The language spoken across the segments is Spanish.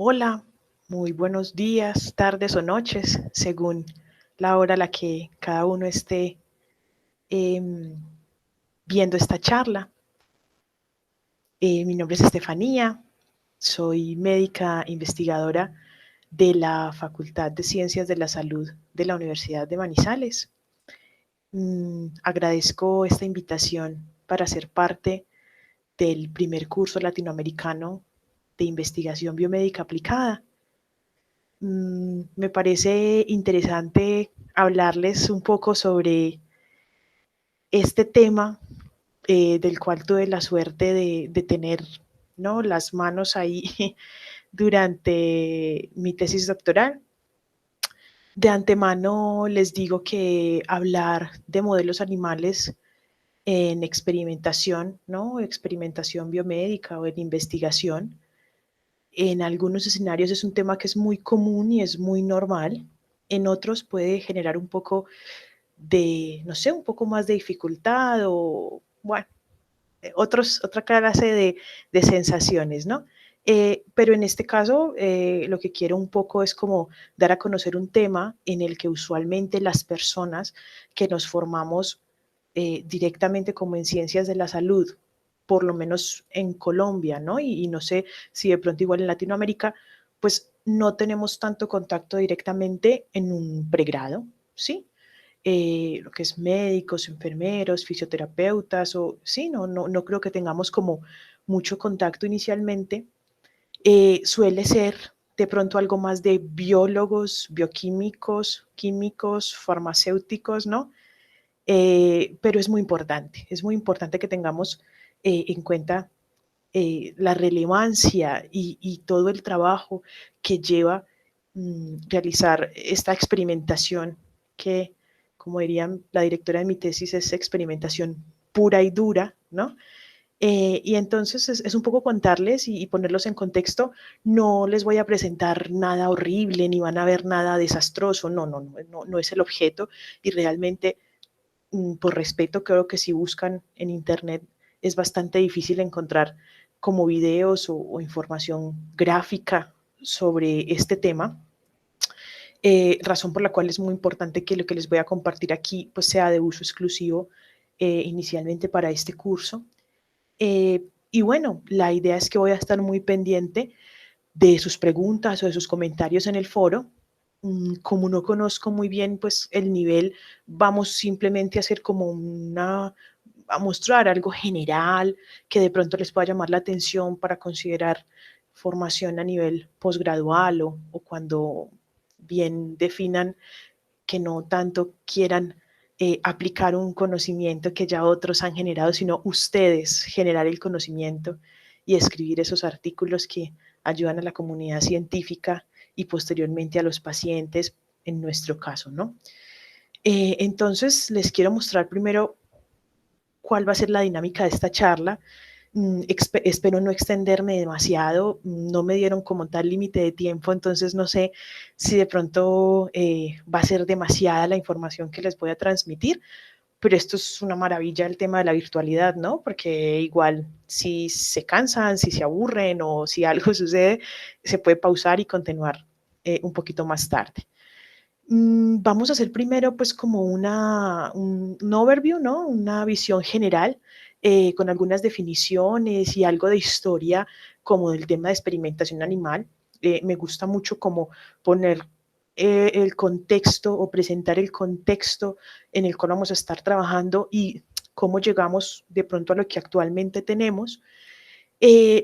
Hola, muy buenos días, tardes o noches, según la hora a la que cada uno esté em, viendo esta charla. Mi nombre es Estefanía, soy médica investigadora de la Facultad de Ciencias de la Salud de la Universidad de Manizales. Agradezco esta invitación para ser parte del primer curso latinoamericano de investigación biomédica aplicada. Me parece interesante hablarles un poco sobre este tema del cual tuve la suerte de tener, ¿no?, las manos ahí durante mi tesis doctoral. De antemano les digo que hablar de modelos animales en experimentación, ¿no?, experimentación biomédica o en investigación, en algunos escenarios es un tema que es muy común y es muy normal. En otros puede generar un poco de, no sé, un poco más de dificultad o, bueno, otra clase de sensaciones, ¿no? Pero en este caso, lo que quiero un poco es como dar a conocer un tema en el que usualmente las personas que nos formamos directamente como en ciencias de la salud, por lo menos en Colombia, ¿no? Y no sé si de pronto igual en Latinoamérica, pues no tenemos tanto contacto directamente en un pregrado, ¿sí? Lo que es médicos, enfermeros, fisioterapeutas, o sí, no creo que tengamos como mucho contacto inicialmente. Suele ser de pronto algo más de biólogos, bioquímicos, químicos, farmacéuticos, ¿no? Pero es muy importante que tengamos en cuenta la relevancia y todo el trabajo que lleva realizar esta experimentación que, como dirían la directora de mi tesis, es experimentación pura y dura, ¿no? Y entonces es un poco contarles y ponerlos en contexto. No les voy a presentar nada horrible ni van a ver nada desastroso, no es el objeto. Y realmente, por respeto, creo que si buscan en internet es bastante difícil encontrar como videos o información gráfica sobre este tema. Razón por la cual es muy importante que lo que les voy a compartir aquí pues sea de uso exclusivo inicialmente para este curso. Y bueno, la idea es que voy a estar muy pendiente de sus preguntas o de sus comentarios en el foro. Como no conozco muy bien pues el nivel, vamos simplemente a hacer como a mostrar algo general que de pronto les pueda llamar la atención para considerar formación a nivel posgradual o cuando bien definan que no tanto quieran aplicar un conocimiento que ya otros han generado, sino ustedes generar el conocimiento y escribir esos artículos que ayudan a la comunidad científica y posteriormente a los pacientes, en nuestro caso, ¿no? Entonces, les quiero mostrar primero cuál va a ser la dinámica de esta charla. Espero no extenderme demasiado, no me dieron como tal límite de tiempo, entonces no sé si de pronto va a ser demasiada la información que les voy a transmitir, pero esto es una maravilla el tema de la virtualidad, ¿no? Porque igual si se cansan, si se aburren o si algo sucede, se puede pausar y continuar un poquito más tarde. Vamos a hacer primero pues como un overview, ¿no? Una visión general con algunas definiciones y algo de historia como del tema de experimentación animal. Me gusta mucho como poner el contexto o presentar el contexto en el cual vamos a estar trabajando y cómo llegamos de pronto a lo que actualmente tenemos.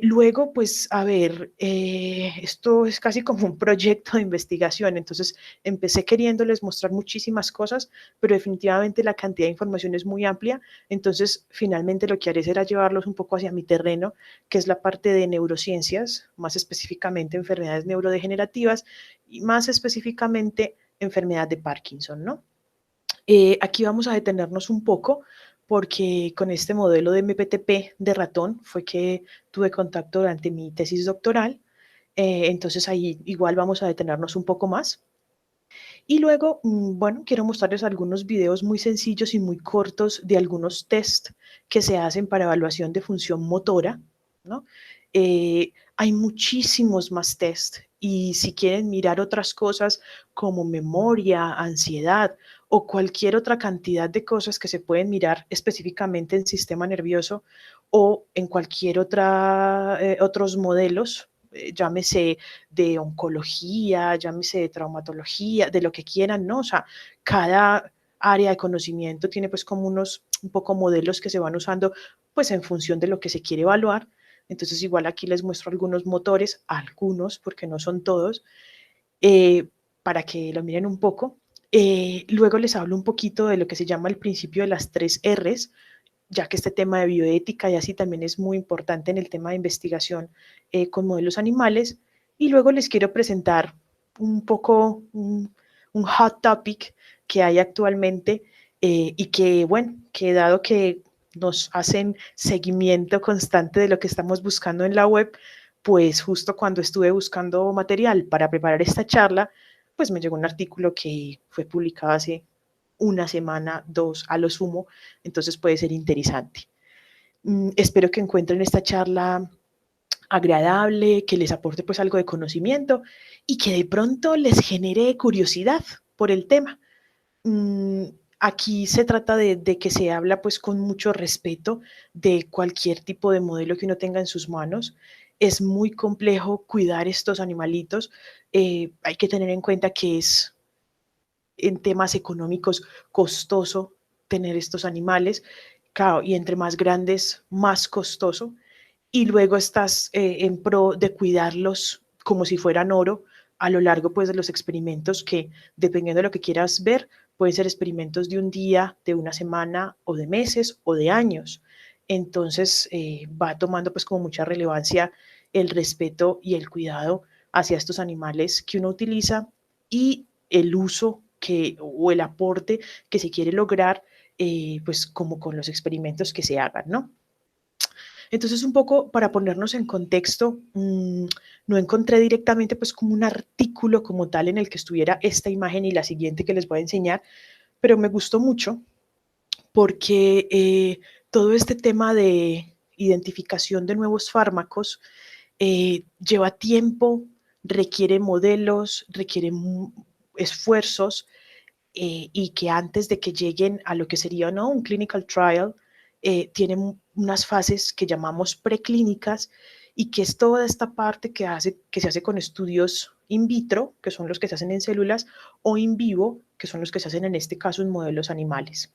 Luego, pues, a ver, esto es casi como un proyecto de investigación, entonces empecé queriéndoles mostrar muchísimas cosas, pero definitivamente la cantidad de información es muy amplia, entonces finalmente lo que haré será llevarlos un poco hacia mi terreno, que es la parte de neurociencias, más específicamente enfermedades neurodegenerativas y más específicamente enfermedad de Parkinson, ¿no? Aquí vamos a detenernos un poco porque con este modelo de MPTP de ratón fue que tuve contacto durante mi tesis doctoral. Entonces ahí igual vamos a detenernos un poco más. Y luego, bueno, quiero mostrarles algunos videos muy sencillos y muy cortos de algunos test que se hacen para evaluación de función motora, ¿no? Hay muchísimos más test Y si quieren mirar otras cosas como memoria, ansiedad o cualquier otra cantidad de cosas que se pueden mirar específicamente en sistema nervioso o en cualquier otra, otros modelos, llámese de oncología, llámese de traumatología, de lo que quieran, ¿no? O sea, cada área de conocimiento tiene pues como unos un poco modelos que se van usando pues en función de lo que se quiere evaluar. Entonces igual aquí les muestro algunos motores, algunos porque no son todos, eh, para que lo miren un poco. Luego les hablo un poquito de lo que se llama el principio de las 3 Rs, ya que este tema de bioética y así también es muy importante en el tema de investigación con modelos animales. Y luego les quiero presentar un poco un hot topic que hay actualmente y que, bueno, que dado que nos hacen seguimiento constante de lo que estamos buscando en la web, pues justo cuando estuve buscando material para preparar esta charla, pues me llegó un artículo que fue publicado hace una semana, dos a lo sumo, entonces puede ser interesante. Espero que encuentren esta charla agradable, que les aporte pues algo de conocimiento y que de pronto les genere curiosidad por el tema. Aquí se trata de que se habla pues con mucho respeto de cualquier tipo de modelo que uno tenga en sus manos. Es muy complejo cuidar estos animalitos. Hay que tener en cuenta que es en temas económicos costoso tener estos animales. Claro, y entre más grandes, más costoso. Y luego estás en pro de cuidarlos como si fueran oro a lo largo pues de los experimentos que, dependiendo de lo que quieras ver, pueden ser experimentos de un día, de una semana o de meses o de años. Entonces va tomando pues como mucha relevancia el respeto y el cuidado hacia estos animales que uno utiliza y el uso que, o el aporte que se quiere lograr pues como con los experimentos que se hagan, ¿no? Entonces, un poco para ponernos en contexto, no encontré directamente pues como un artículo como tal en el que estuviera esta imagen y la siguiente que les voy a enseñar, pero me gustó mucho porque todo este tema de identificación de nuevos fármacos lleva tiempo, requiere modelos, requiere esfuerzos y que antes de que lleguen a lo que sería, ¿no?, un clinical trial, tienen unas fases que llamamos preclínicas y que es toda esta parte que se hace con estudios in vitro, que son los que se hacen en células, o in vivo, que son los que se hacen en este caso en modelos animales.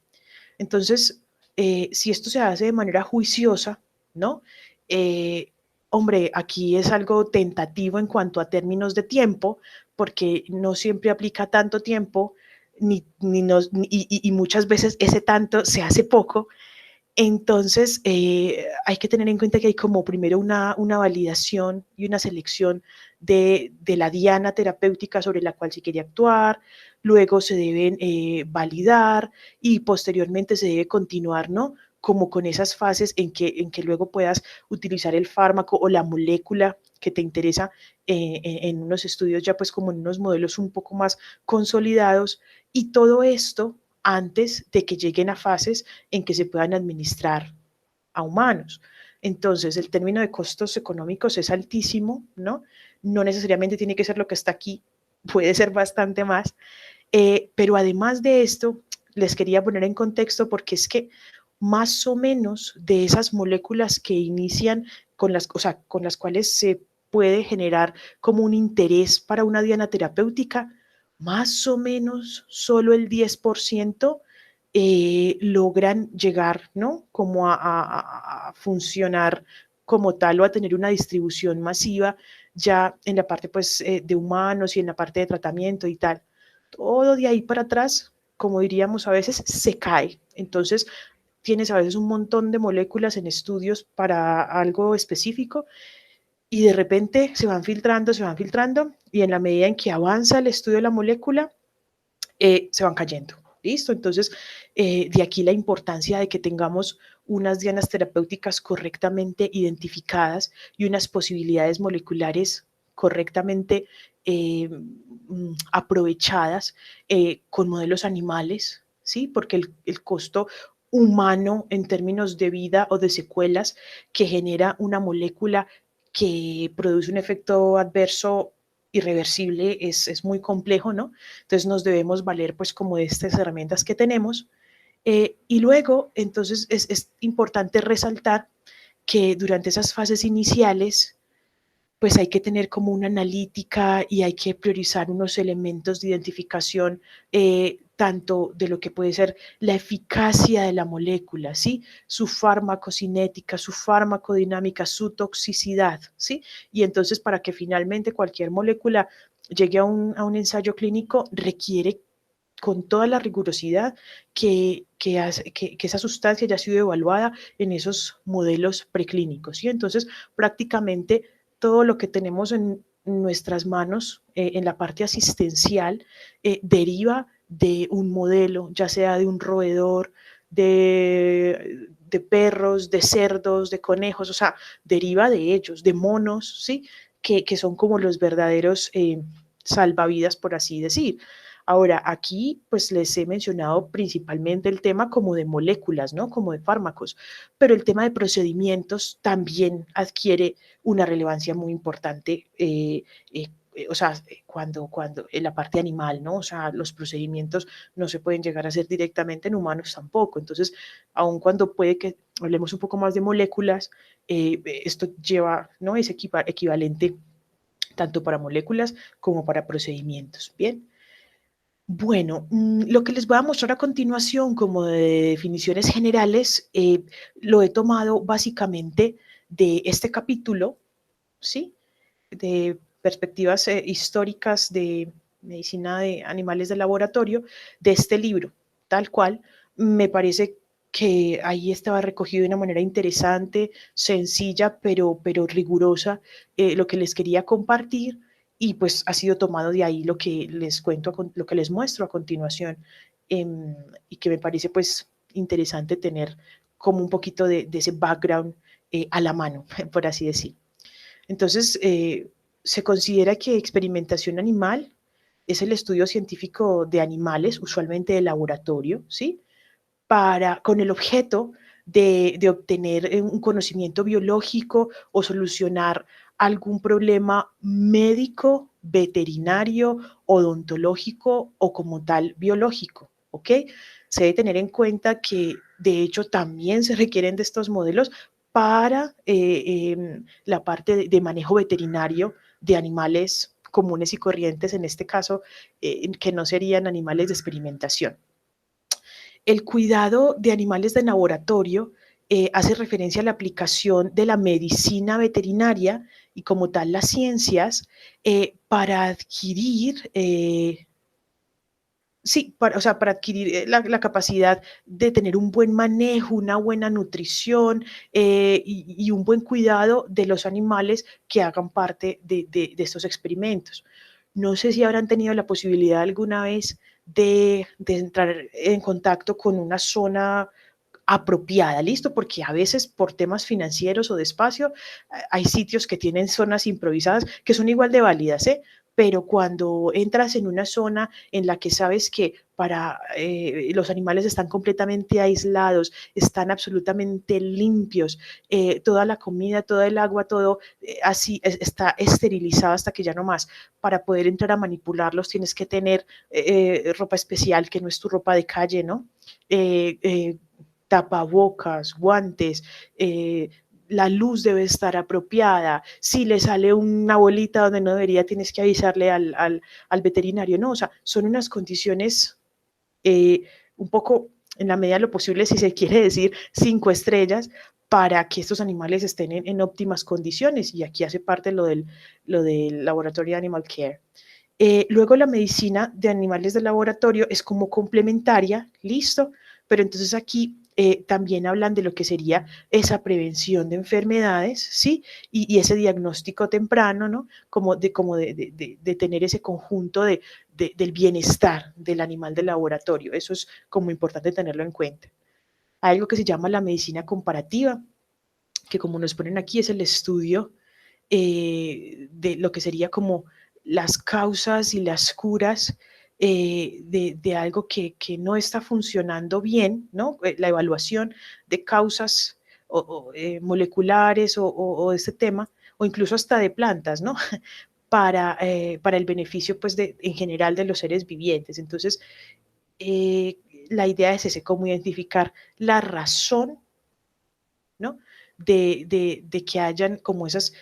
Entonces, si esto se hace de manera juiciosa, ¿no? Eh, hombre, aquí es algo tentativo en cuanto a términos de tiempo, porque no siempre aplica tanto tiempo y muchas veces ese tanto se hace poco. Entonces, hay que tener en cuenta que hay como primero una validación y una selección de la diana terapéutica sobre la cual se quiere actuar, luego se deben validar y posteriormente se debe continuar, ¿no? Como con esas fases en que luego puedas utilizar el fármaco o la molécula que te interesa en unos estudios ya pues como en unos modelos un poco más consolidados y todo esto antes de que lleguen a fases en que se puedan administrar a humanos. Entonces, el término de costos económicos es altísimo, ¿no? No necesariamente tiene que ser lo que está aquí, puede ser bastante más, pero además de esto, les quería poner en contexto porque es que más o menos de esas moléculas que inician o sea, con las cuales se puede generar como un interés para una diana terapéutica, más o menos solo el 10% logran llegar, ¿no? Como a funcionar como tal o a tener una distribución masiva ya en la parte pues de humanos y en la parte de tratamiento y tal. Todo de ahí para atrás, como diríamos a veces, se cae. Entonces, tienes a veces un montón de moléculas en estudios para algo específico y de repente se van filtrando y en la medida en que avanza el estudio de la molécula, se van cayendo. ¿Listo? Entonces, de aquí la importancia de que tengamos unas dianas terapéuticas correctamente identificadas y unas posibilidades moleculares correctamente aprovechadas con modelos animales, ¿sí? Porque el costo humano en términos de vida o de secuelas que genera una molécula que produce un efecto adverso irreversible es muy complejo, ¿no? Entonces nos debemos valer pues como de estas herramientas que tenemos. Y luego, entonces, es importante resaltar que durante esas fases iniciales, pues hay que tener como una analítica y hay que priorizar unos elementos de identificación, tanto de lo que puede ser la eficacia de la molécula, ¿sí? Su farmacocinética, su farmacodinámica, su toxicidad, ¿sí? Y entonces para que finalmente cualquier molécula llegue a un ensayo clínico requiere con toda la rigurosidad que esa sustancia ya ha sido evaluada en esos modelos preclínicos. ¿Sí? Entonces, prácticamente todo lo que tenemos en nuestras manos en la parte asistencial deriva de un modelo, ya sea de un roedor, de perros, de cerdos, de conejos, o sea, deriva de ellos, de monos, ¿sí? Que son como los verdaderos salvavidas, por así decir. Ahora, aquí pues les he mencionado principalmente el tema como de moléculas, ¿no? Como de fármacos, pero el tema de procedimientos también adquiere una relevancia muy importante, o sea, cuando en la parte animal, ¿no? O sea, los procedimientos no se pueden llegar a hacer directamente en humanos tampoco. Entonces, aun cuando puede que hablemos un poco más de moléculas, esto lleva, ¿no? Es equivalente tanto para moléculas como para procedimientos. Bien. Bueno, lo que les voy a mostrar a continuación como de definiciones generales, lo he tomado básicamente de este capítulo, ¿sí? De perspectivas históricas de medicina de animales de laboratorio, de este libro, tal cual. Me parece que ahí estaba recogido de una manera interesante, sencilla, pero rigurosa, lo que les quería compartir y pues ha sido tomado de ahí lo que les cuento, lo que les muestro a continuación, y que me parece pues interesante tener como un poquito de ese background a la mano, por así decir. Entonces, se considera que experimentación animal es el estudio científico de animales, usualmente de laboratorio, ¿sí? Con el objeto de obtener un conocimiento biológico o solucionar algún problema médico, veterinario, odontológico o como tal biológico, ¿ok? Se debe tener en cuenta que de hecho también se requieren de estos modelos para la parte de manejo veterinario de animales comunes y corrientes, en este caso, que no serían animales de experimentación. El cuidado de animales de laboratorio hace referencia a la aplicación de la medicina veterinaria y como tal las ciencias para adquirir, sí, o sea, para adquirir la capacidad de tener un buen manejo, una buena nutrición y un buen cuidado de los animales que hagan parte de estos experimentos. No sé si habrán tenido la posibilidad alguna vez de entrar en contacto con una zona apropiada, ¿listo? Porque a veces por temas financieros o de espacio hay sitios que tienen zonas improvisadas que son igual de válidas, ¿eh? Pero cuando entras en una zona en la que sabes que para los animales están completamente aislados, están absolutamente limpios, toda la comida, todo el agua, todo así está esterilizado hasta que ya no más. Para poder entrar a manipularlos tienes que tener ropa especial que no es tu ropa de calle, ¿no? Tapabocas, guantes, la luz debe estar apropiada, si le sale una bolita donde no debería, tienes que avisarle al veterinario, no, o sea, son unas condiciones un poco, en la medida de lo posible, si se quiere decir, 5 estrellas, para que estos animales estén en óptimas condiciones, y aquí hace parte lo del laboratorio Animal Care. Luego la medicina de animales de laboratorio es como complementaria, listo, pero entonces aquí también hablan de lo que sería esa prevención de enfermedades, ¿sí? Y ese diagnóstico temprano, ¿no? Como de tener ese conjunto del bienestar del animal de laboratorio. Eso es como importante tenerlo en cuenta. Hay algo que se llama la medicina comparativa, que como nos ponen aquí es el estudio de lo que sería como las causas y las curas de algo que no está funcionando bien, ¿no? La evaluación de causas moleculares o este tema, o incluso hasta de plantas, ¿no? para el beneficio, pues, en general de los seres vivientes. Entonces, eh, la idea es ese, como identificar la razón, ¿no? De que hayan como esas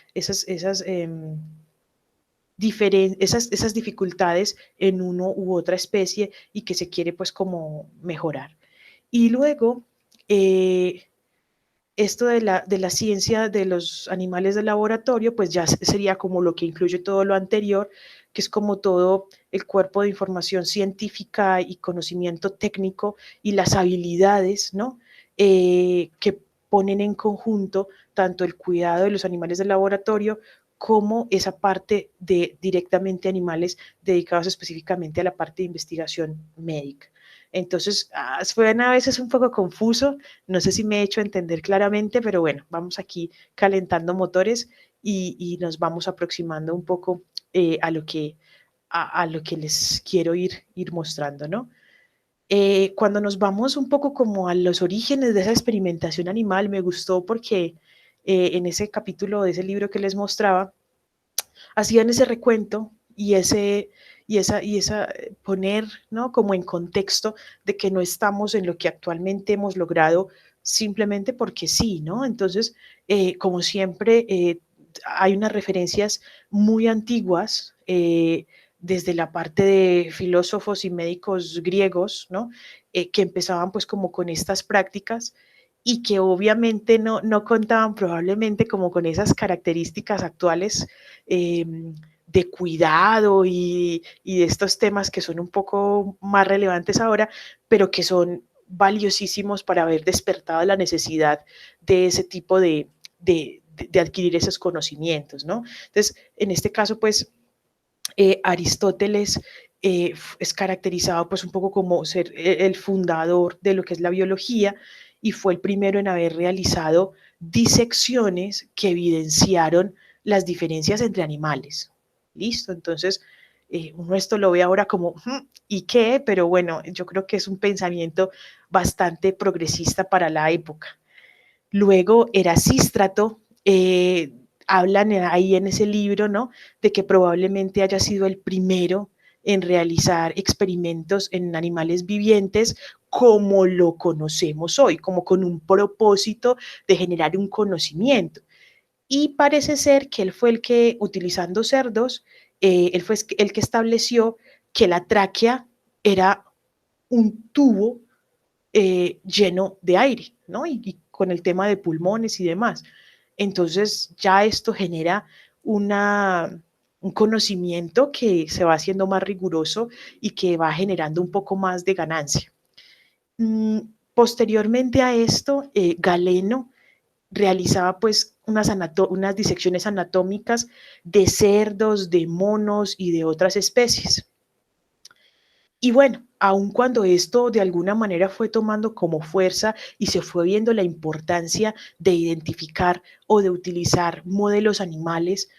dificultades en uno u otra especie y que se quiere pues como mejorar. Y luego, esto de la ciencia de los animales de laboratorio, pues ya sería como lo que incluye todo lo anterior, que es como todo el cuerpo de información científica y conocimiento técnico y las habilidades, ¿no? Que ponen en conjunto tanto el cuidado de los animales de laboratorio como esa parte de directamente animales dedicados específicamente a la parte de investigación médica. Entonces, suena a veces un poco confuso, no sé si me he hecho entender claramente, pero bueno, vamos aquí calentando motores y nos vamos aproximando un poco a lo que les quiero ir mostrando, ¿no? Cuando nos vamos un poco como a los orígenes de esa experimentación animal, me gustó porque en ese capítulo de ese libro que les mostraba, hacían ese recuento y esa poner, ¿no? Como en contexto de que no estamos en lo que actualmente hemos logrado simplemente porque sí, ¿no? Entonces, como siempre, hay unas referencias muy antiguas, desde la parte de filósofos y médicos griegos, ¿no? Que empezaban pues como con estas prácticas y que obviamente no contaban probablemente como con esas características actuales, eh, de cuidado y de estos temas que son un poco más relevantes ahora, pero que son valiosísimos para haber despertado la necesidad de ese tipo de adquirir esos conocimientos, ¿no? Entonces, en este caso, pues, Aristóteles es caracterizado pues un poco como ser el fundador de lo que es la biología y fue el primero en haber realizado disecciones que evidenciaron las diferencias entre animales. ¿Listo? Entonces, uno esto lo ve ahora como, ¿y qué? Pero bueno, yo creo que es un pensamiento bastante progresista para la época. Luego Erasístrato, hablan ahí en ese libro, ¿no? De que probablemente haya sido el primero en realizar experimentos en animales vivientes como lo conocemos hoy, como con un propósito de generar un conocimiento. Y parece ser que él fue el que, utilizando cerdos, él fue el que estableció que la tráquea era un tubo lleno de aire, ¿no? Y con el tema de pulmones y demás. Entonces ya esto genera un conocimiento que se va haciendo más riguroso y que va generando un poco más de ganancia. Posteriormente a esto, Galeno realizaba pues unas disecciones anatómicas de cerdos, de monos y de otras especies. Y bueno, aun cuando esto de alguna manera fue tomando como fuerza y se fue viendo la importancia de identificar o de utilizar modelos animales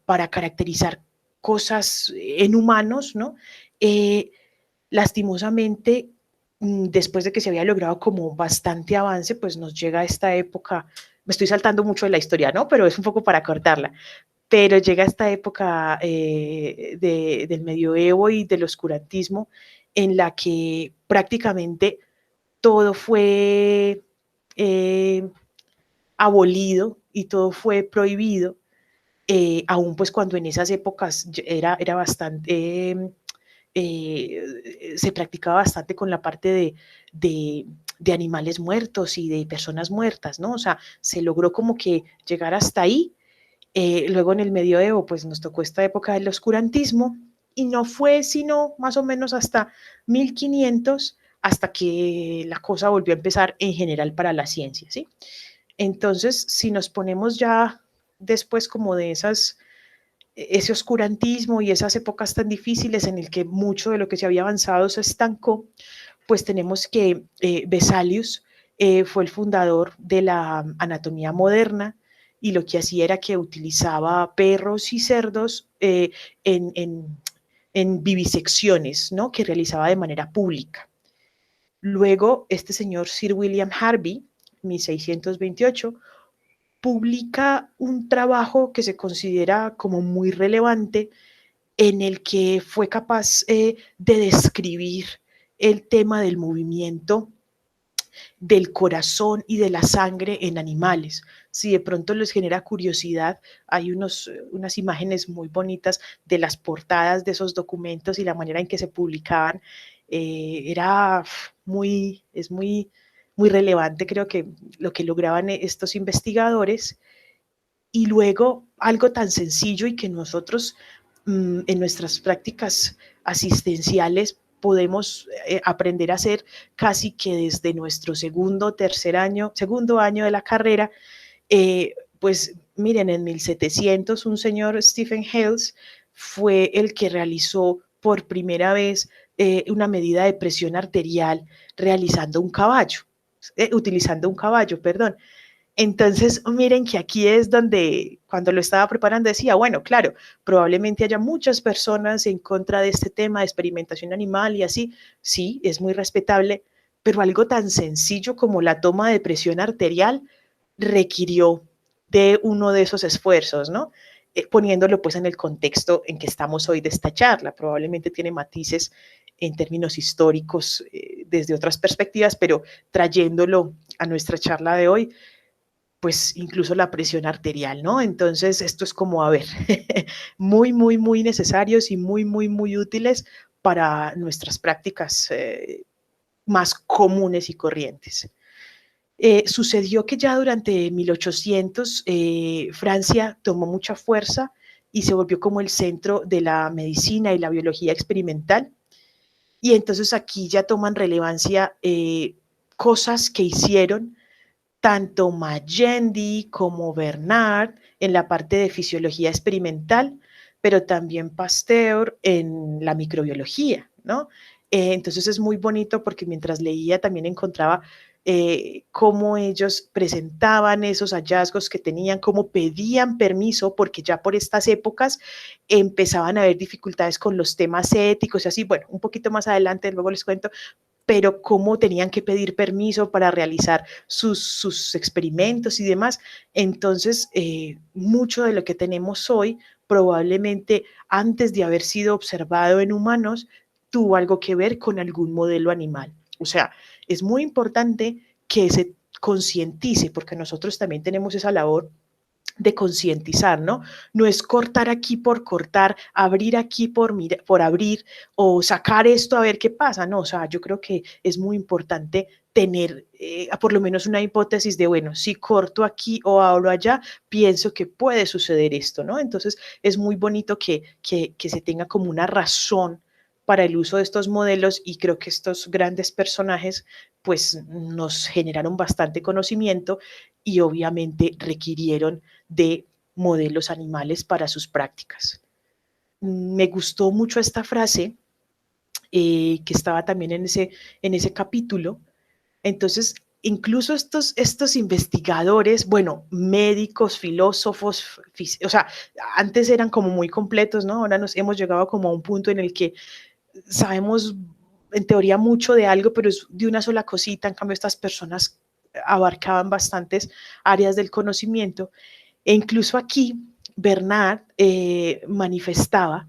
para caracterizar cosas en humanos, ¿no? Eh, lastimosamente, después de que se había logrado como bastante avance, pues nos llega a esta época, me estoy saltando mucho de la historia, ¿no? Pero es un poco para cortarla, pero llega esta época del medioevo y del oscurantismo en la que prácticamente todo fue eh, abolido y todo fue prohibido, aún pues cuando en esas épocas era bastante, se practicaba bastante con la parte de, de animales muertos y de personas muertas, ¿no? O sea, se logró como que llegar hasta ahí. Luego en el medioevo, pues nos tocó esta época del oscurantismo y no fue sino más o menos hasta 1500 hasta que la cosa volvió a empezar en general para la ciencia, ¿sí? Entonces, si nos ponemos ya después como de ese oscurantismo y esas épocas tan difíciles en el que mucho de lo que se había avanzado se estancó, pues tenemos que Vesalius fue el fundador de la anatomía moderna y lo que hacía era que utilizaba perros y cerdos en vivisecciones, ¿no? Que realizaba de manera pública. Luego, este señor Sir William Harvey, 1628, publica un trabajo que se considera como muy relevante, en el que fue capaz de describir el tema del movimiento del corazón y de la sangre en animales. Si de pronto les genera curiosidad, hay unas imágenes muy bonitas de las portadas de esos documentos y la manera en que se publicaban. Era muy relevante, creo que lo que lograban estos investigadores. Y luego algo tan sencillo y que nosotros en nuestras prácticas asistenciales podemos aprender a hacer casi que desde nuestro segundo año de la carrera. Pues miren, en 1700 un señor Stephen Hales fue el que realizó por primera vez una medida de presión arterial utilizando un caballo, perdón. Entonces, miren que aquí es donde, cuando lo estaba preparando, decía, bueno, claro, probablemente haya muchas personas en contra de este tema de experimentación animal y así, sí, es muy respetable, pero algo tan sencillo como la toma de presión arterial requirió de uno de esos esfuerzos, ¿no? Poniéndolo pues en el contexto en que estamos hoy de esta charla, probablemente tiene matices en términos históricos desde otras perspectivas, pero trayéndolo a nuestra charla de hoy, pues incluso la presión arterial, ¿no? Entonces, esto es como, a ver, muy necesarios y muy útiles para nuestras prácticas más comunes y corrientes. Sucedió que ya durante 1800 Francia tomó mucha fuerza y se volvió como el centro de la medicina y la biología experimental. Y entonces aquí ya toman relevancia cosas que hicieron tanto Magendie como Bernard en la parte de fisiología experimental, pero también Pasteur en la microbiología, ¿no? Entonces es muy bonito porque mientras leía también encontraba cómo ellos presentaban esos hallazgos que tenían, cómo pedían permiso, porque ya por estas épocas empezaban a haber dificultades con los temas éticos y así, bueno, un poquito más adelante, luego les cuento, pero cómo tenían que pedir permiso para realizar sus experimentos y demás. Entonces, mucho de lo que tenemos hoy, probablemente antes de haber sido observado en humanos, tuvo algo que ver con algún modelo animal. O sea, es muy importante que se concientice, porque nosotros también tenemos esa labor de concientizar, ¿no? No es cortar aquí por cortar, abrir aquí por abrir o sacar esto a ver qué pasa, no, o sea, yo creo que es muy importante tener por lo menos una hipótesis de, bueno, si corto aquí o abro allá, pienso que puede suceder esto, ¿no? Entonces es muy bonito que se tenga como una razón para el uso de estos modelos y creo que estos grandes personajes pues nos generaron bastante conocimiento y obviamente requirieron de modelos animales para sus prácticas. Me gustó mucho esta frase que estaba también en ese capítulo. Entonces, incluso estos investigadores, bueno, médicos, filósofos, o sea, antes eran como muy completos, ¿no? Ahora nos hemos llegado como a un punto en el que sabemos en teoría mucho de algo, pero es de una sola cosita. En cambio, estas personas abarcaban bastantes áreas del conocimiento. E incluso aquí Bernard manifestaba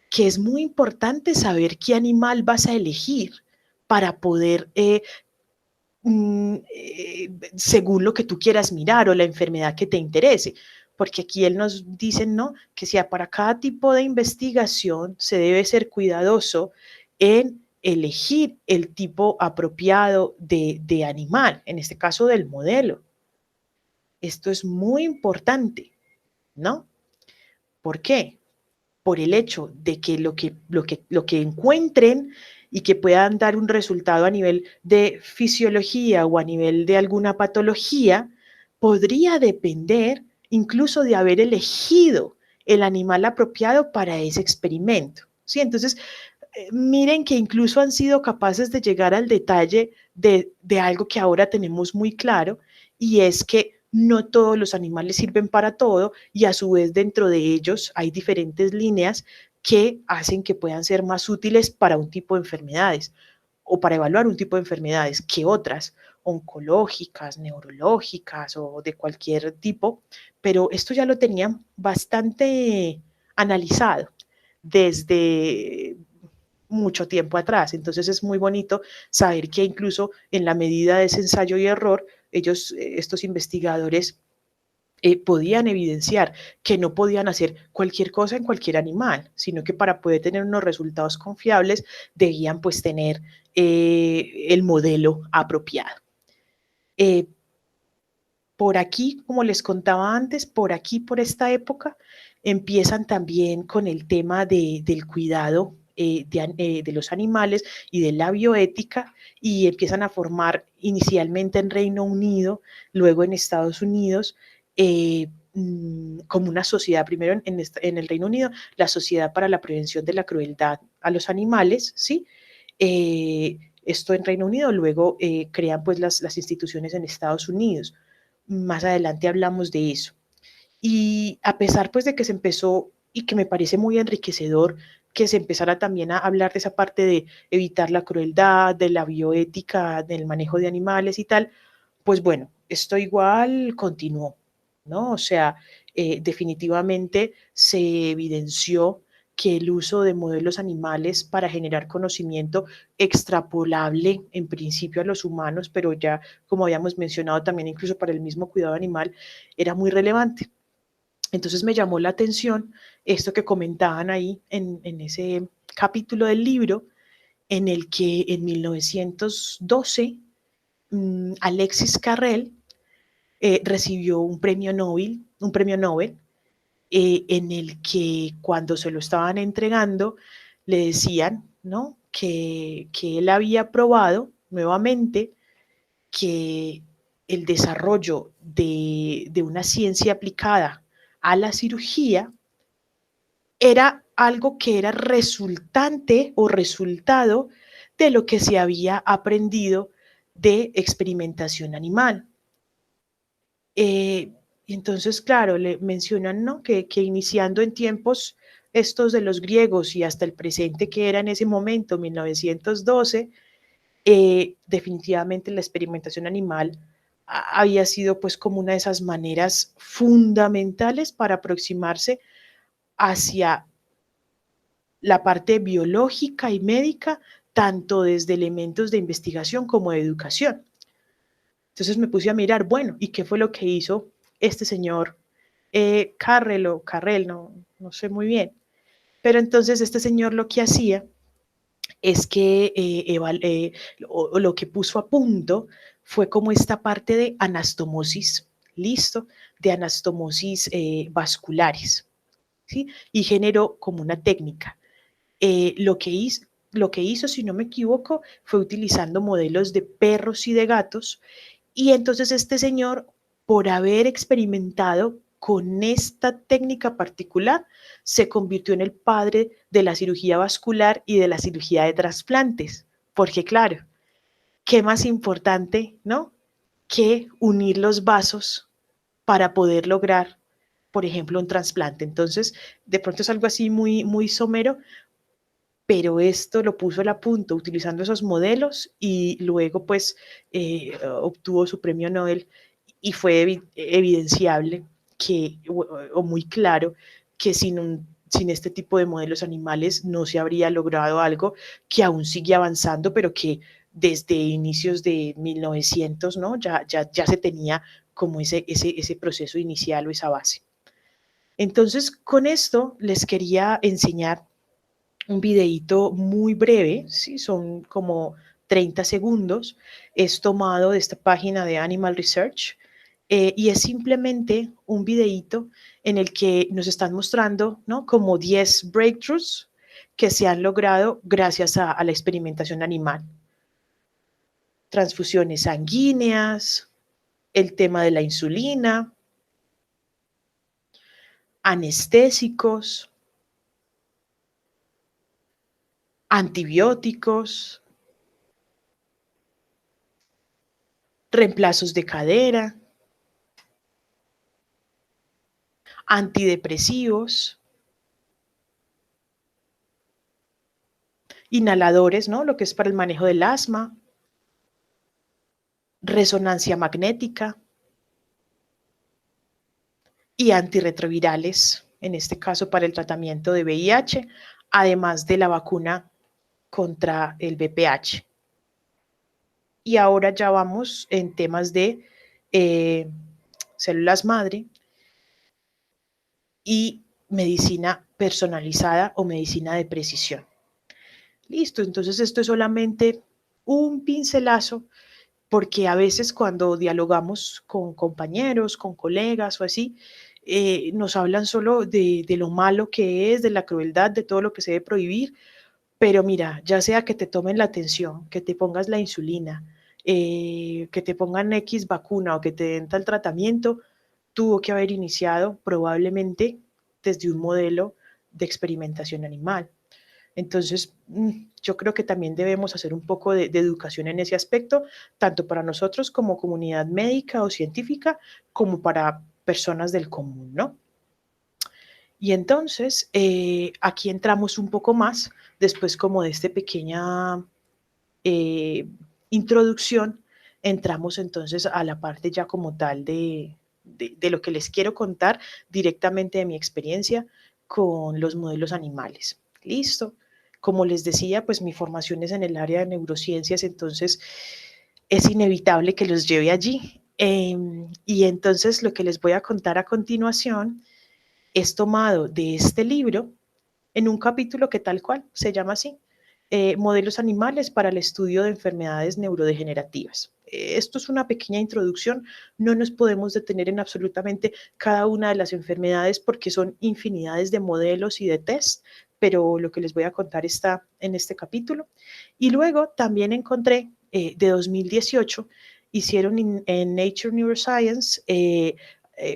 que es muy importante saber qué animal vas a elegir para poder, según lo que tú quieras mirar o la enfermedad que te interese. Porque aquí él nos dice, ¿no? Que si para cada tipo de investigación se debe ser cuidadoso en elegir el tipo apropiado de animal, en este caso del modelo. Esto es muy importante, ¿no? ¿Por qué? Por el hecho de que lo que encuentren y que puedan dar un resultado a nivel de fisiología o a nivel de alguna patología, podría depender incluso de haber elegido el animal apropiado para ese experimento. ¿Sí? Entonces, miren que incluso han sido capaces de llegar al detalle de algo que ahora tenemos muy claro, y es que no todos los animales sirven para todo y a su vez dentro de ellos hay diferentes líneas que hacen que puedan ser más útiles para un tipo de enfermedades o para evaluar un tipo de enfermedades que otras. oncológicas, neurológicas o de cualquier tipo, pero esto ya lo tenían bastante analizado desde mucho tiempo atrás. Entonces es muy bonito saber que incluso en la medida de ese ensayo y error, ellos, estos investigadores, podían evidenciar que no podían hacer cualquier cosa en cualquier animal, sino que para poder tener unos resultados confiables debían pues tener el modelo apropiado. Eh, por aquí, como les contaba antes, por aquí, por esta época, empiezan también con el tema del cuidado de los animales y de la bioética, y empiezan a formar inicialmente en Reino Unido, luego en Estados Unidos, como una sociedad, primero en el Reino Unido, la Sociedad para la Prevención de la Crueldad a los Animales, ¿sí? Esto en Reino Unido, luego crean pues las instituciones en Estados Unidos. Más adelante hablamos de eso. Y a pesar pues de que se empezó y que me parece muy enriquecedor que se empezara también a hablar de esa parte de evitar la crueldad, de la bioética, del manejo de animales y tal, pues bueno, esto igual continuó, ¿no? O sea, definitivamente se evidenció que el uso de modelos animales para generar conocimiento extrapolable en principio a los humanos, pero ya como habíamos mencionado también incluso para el mismo cuidado animal, era muy relevante. Entonces me llamó la atención esto que comentaban ahí en ese capítulo del libro, en el que en 1912 Alexis Carrel recibió un premio Nobel, en el que cuando se lo estaban entregando le decían, ¿no? Que él había probado nuevamente que el desarrollo de una ciencia aplicada a la cirugía era algo que era resultante o resultado de lo que se había aprendido de experimentación animal. Y entonces, claro, le mencionan, ¿no? Que iniciando en tiempos estos de los griegos y hasta el presente que era en ese momento, 1912, definitivamente la experimentación animal había sido pues como una de esas maneras fundamentales para aproximarse hacia la parte biológica y médica, tanto desde elementos de investigación como de educación. Entonces me puse a mirar, bueno, ¿y qué fue lo que hizo este señor Carrel o Carrel? No sé muy bien. Pero entonces este señor lo que hacía es que o lo que puso a punto fue como esta parte de anastomosis, listo, de anastomosis vasculares, ¿sí? Y generó como una técnica. Lo que hizo, si no me equivoco, fue utilizando modelos de perros y de gatos, y entonces este señor, por haber experimentado con esta técnica particular, se convirtió en el padre de la cirugía vascular y de la cirugía de trasplantes. Porque claro, ¿qué más importante, no? Que unir los vasos para poder lograr, por ejemplo, un trasplante. Entonces, de pronto es algo así muy, muy somero, pero esto lo puso a punto utilizando esos modelos y luego pues obtuvo su premio Nobel y fue evidenciable que, o muy claro que sin este tipo de modelos animales no se habría logrado algo que aún sigue avanzando, pero que desde inicios de 1900, ¿no? Ya se tenía como ese proceso inicial o esa base. Entonces, con esto les quería enseñar un videíto muy breve, ¿sí? Son como 30 segundos, es tomado de esta página de Animal Research, y es simplemente un videíto en el que nos están mostrando, ¿no? Como 10 breakthroughs que se han logrado gracias a la experimentación animal. Transfusiones sanguíneas, el tema de la insulina, anestésicos, antibióticos, reemplazos de cadera, antidepresivos, inhaladores, ¿no? Lo que es para el manejo del asma, resonancia magnética y antirretrovirales, en este caso para el tratamiento de VIH, además de la vacuna contra el VPH. Y ahora ya vamos en temas de células madre y medicina personalizada o medicina de precisión. Listo, entonces esto es solamente un pincelazo, porque a veces cuando dialogamos con compañeros, con colegas o así, nos hablan solo de lo malo que es, de la crueldad, de todo lo que se debe prohibir, pero mira, ya sea que te tomen la atención, que te pongas la insulina, que te pongan X vacuna o que te den tal tratamiento, tuvo que haber iniciado probablemente desde un modelo de experimentación animal. Entonces, yo creo que también debemos hacer un poco de educación en ese aspecto, tanto para nosotros como comunidad médica o científica, como para personas del común, ¿no? Y entonces, aquí entramos un poco más, después como de esta pequeña eh, introducción, entramos entonces a la parte ya como tal de lo que les quiero contar directamente de mi experiencia con los modelos animales. Listo. Como les decía, pues mi formación es en el área de neurociencias, entonces es inevitable que los lleve allí. Y entonces lo que les voy a contar a continuación es tomado de este libro en un capítulo que tal cual se llama así, modelos animales para el estudio de enfermedades neurodegenerativas. Esto es una pequeña introducción, no nos podemos detener en absolutamente cada una de las enfermedades porque son infinidades de modelos y de test, pero lo que les voy a contar está en este capítulo. Y luego también encontré de 2018, hicieron en Nature Neuroscience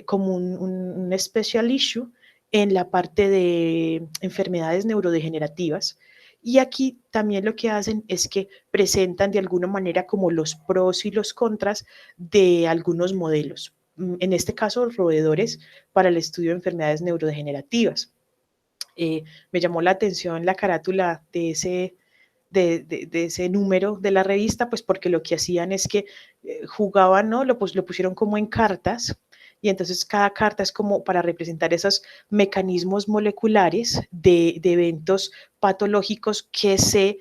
como un special issue en la parte de enfermedades neurodegenerativas. Y aquí también lo que hacen es que presentan de alguna manera como los pros y los contras de algunos modelos. En este caso, roedores para el estudio de enfermedades neurodegenerativas. Me llamó la atención la carátula de ese número de la revista, pues porque lo que hacían es que jugaban, ¿no? Lo pusieron como en cartas, y entonces cada carta es como para representar esos mecanismos moleculares de eventos patológicos que, se,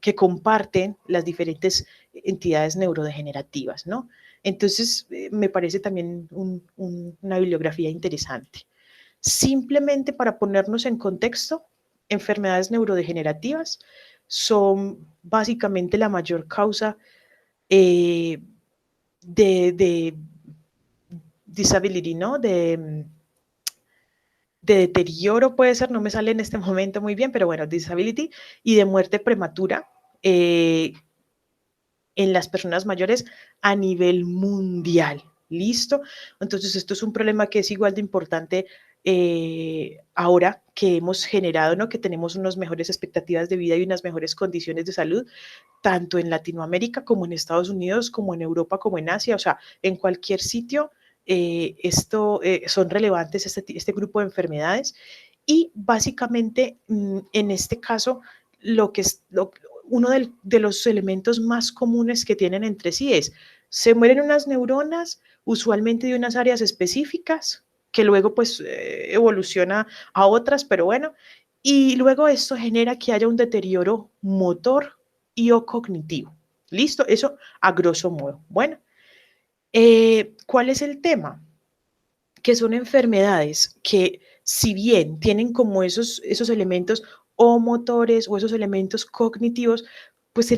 que comparten las diferentes entidades neurodegenerativas, ¿no? Entonces, me parece también una bibliografía interesante. Simplemente para ponernos en contexto, enfermedades neurodegenerativas son básicamente la mayor causa eh, de disability, ¿no? De deterioro puede ser, no me sale en este momento muy bien, pero bueno, disability y de muerte prematura en las personas mayores a nivel mundial. ¿Listo? Entonces, esto es un problema que es igual de importante ahora que hemos generado, ¿no? Que tenemos unas mejores expectativas de vida y unas mejores condiciones de salud, tanto en Latinoamérica como en Estados Unidos, como en Europa, como en Asia, o sea, en cualquier sitio, son relevantes este grupo de enfermedades y básicamente en este caso lo que es uno de los elementos más comunes que tienen entre sí es se mueren unas neuronas, usualmente de unas áreas específicas, que luego pues evoluciona a otras, pero bueno, y luego esto genera que haya un deterioro motor y o cognitivo. ¿Listo? Eso a grosso modo. Bueno, ¿cuál es el tema? Que son enfermedades que, si bien tienen como esos elementos o motores o esos elementos cognitivos, pues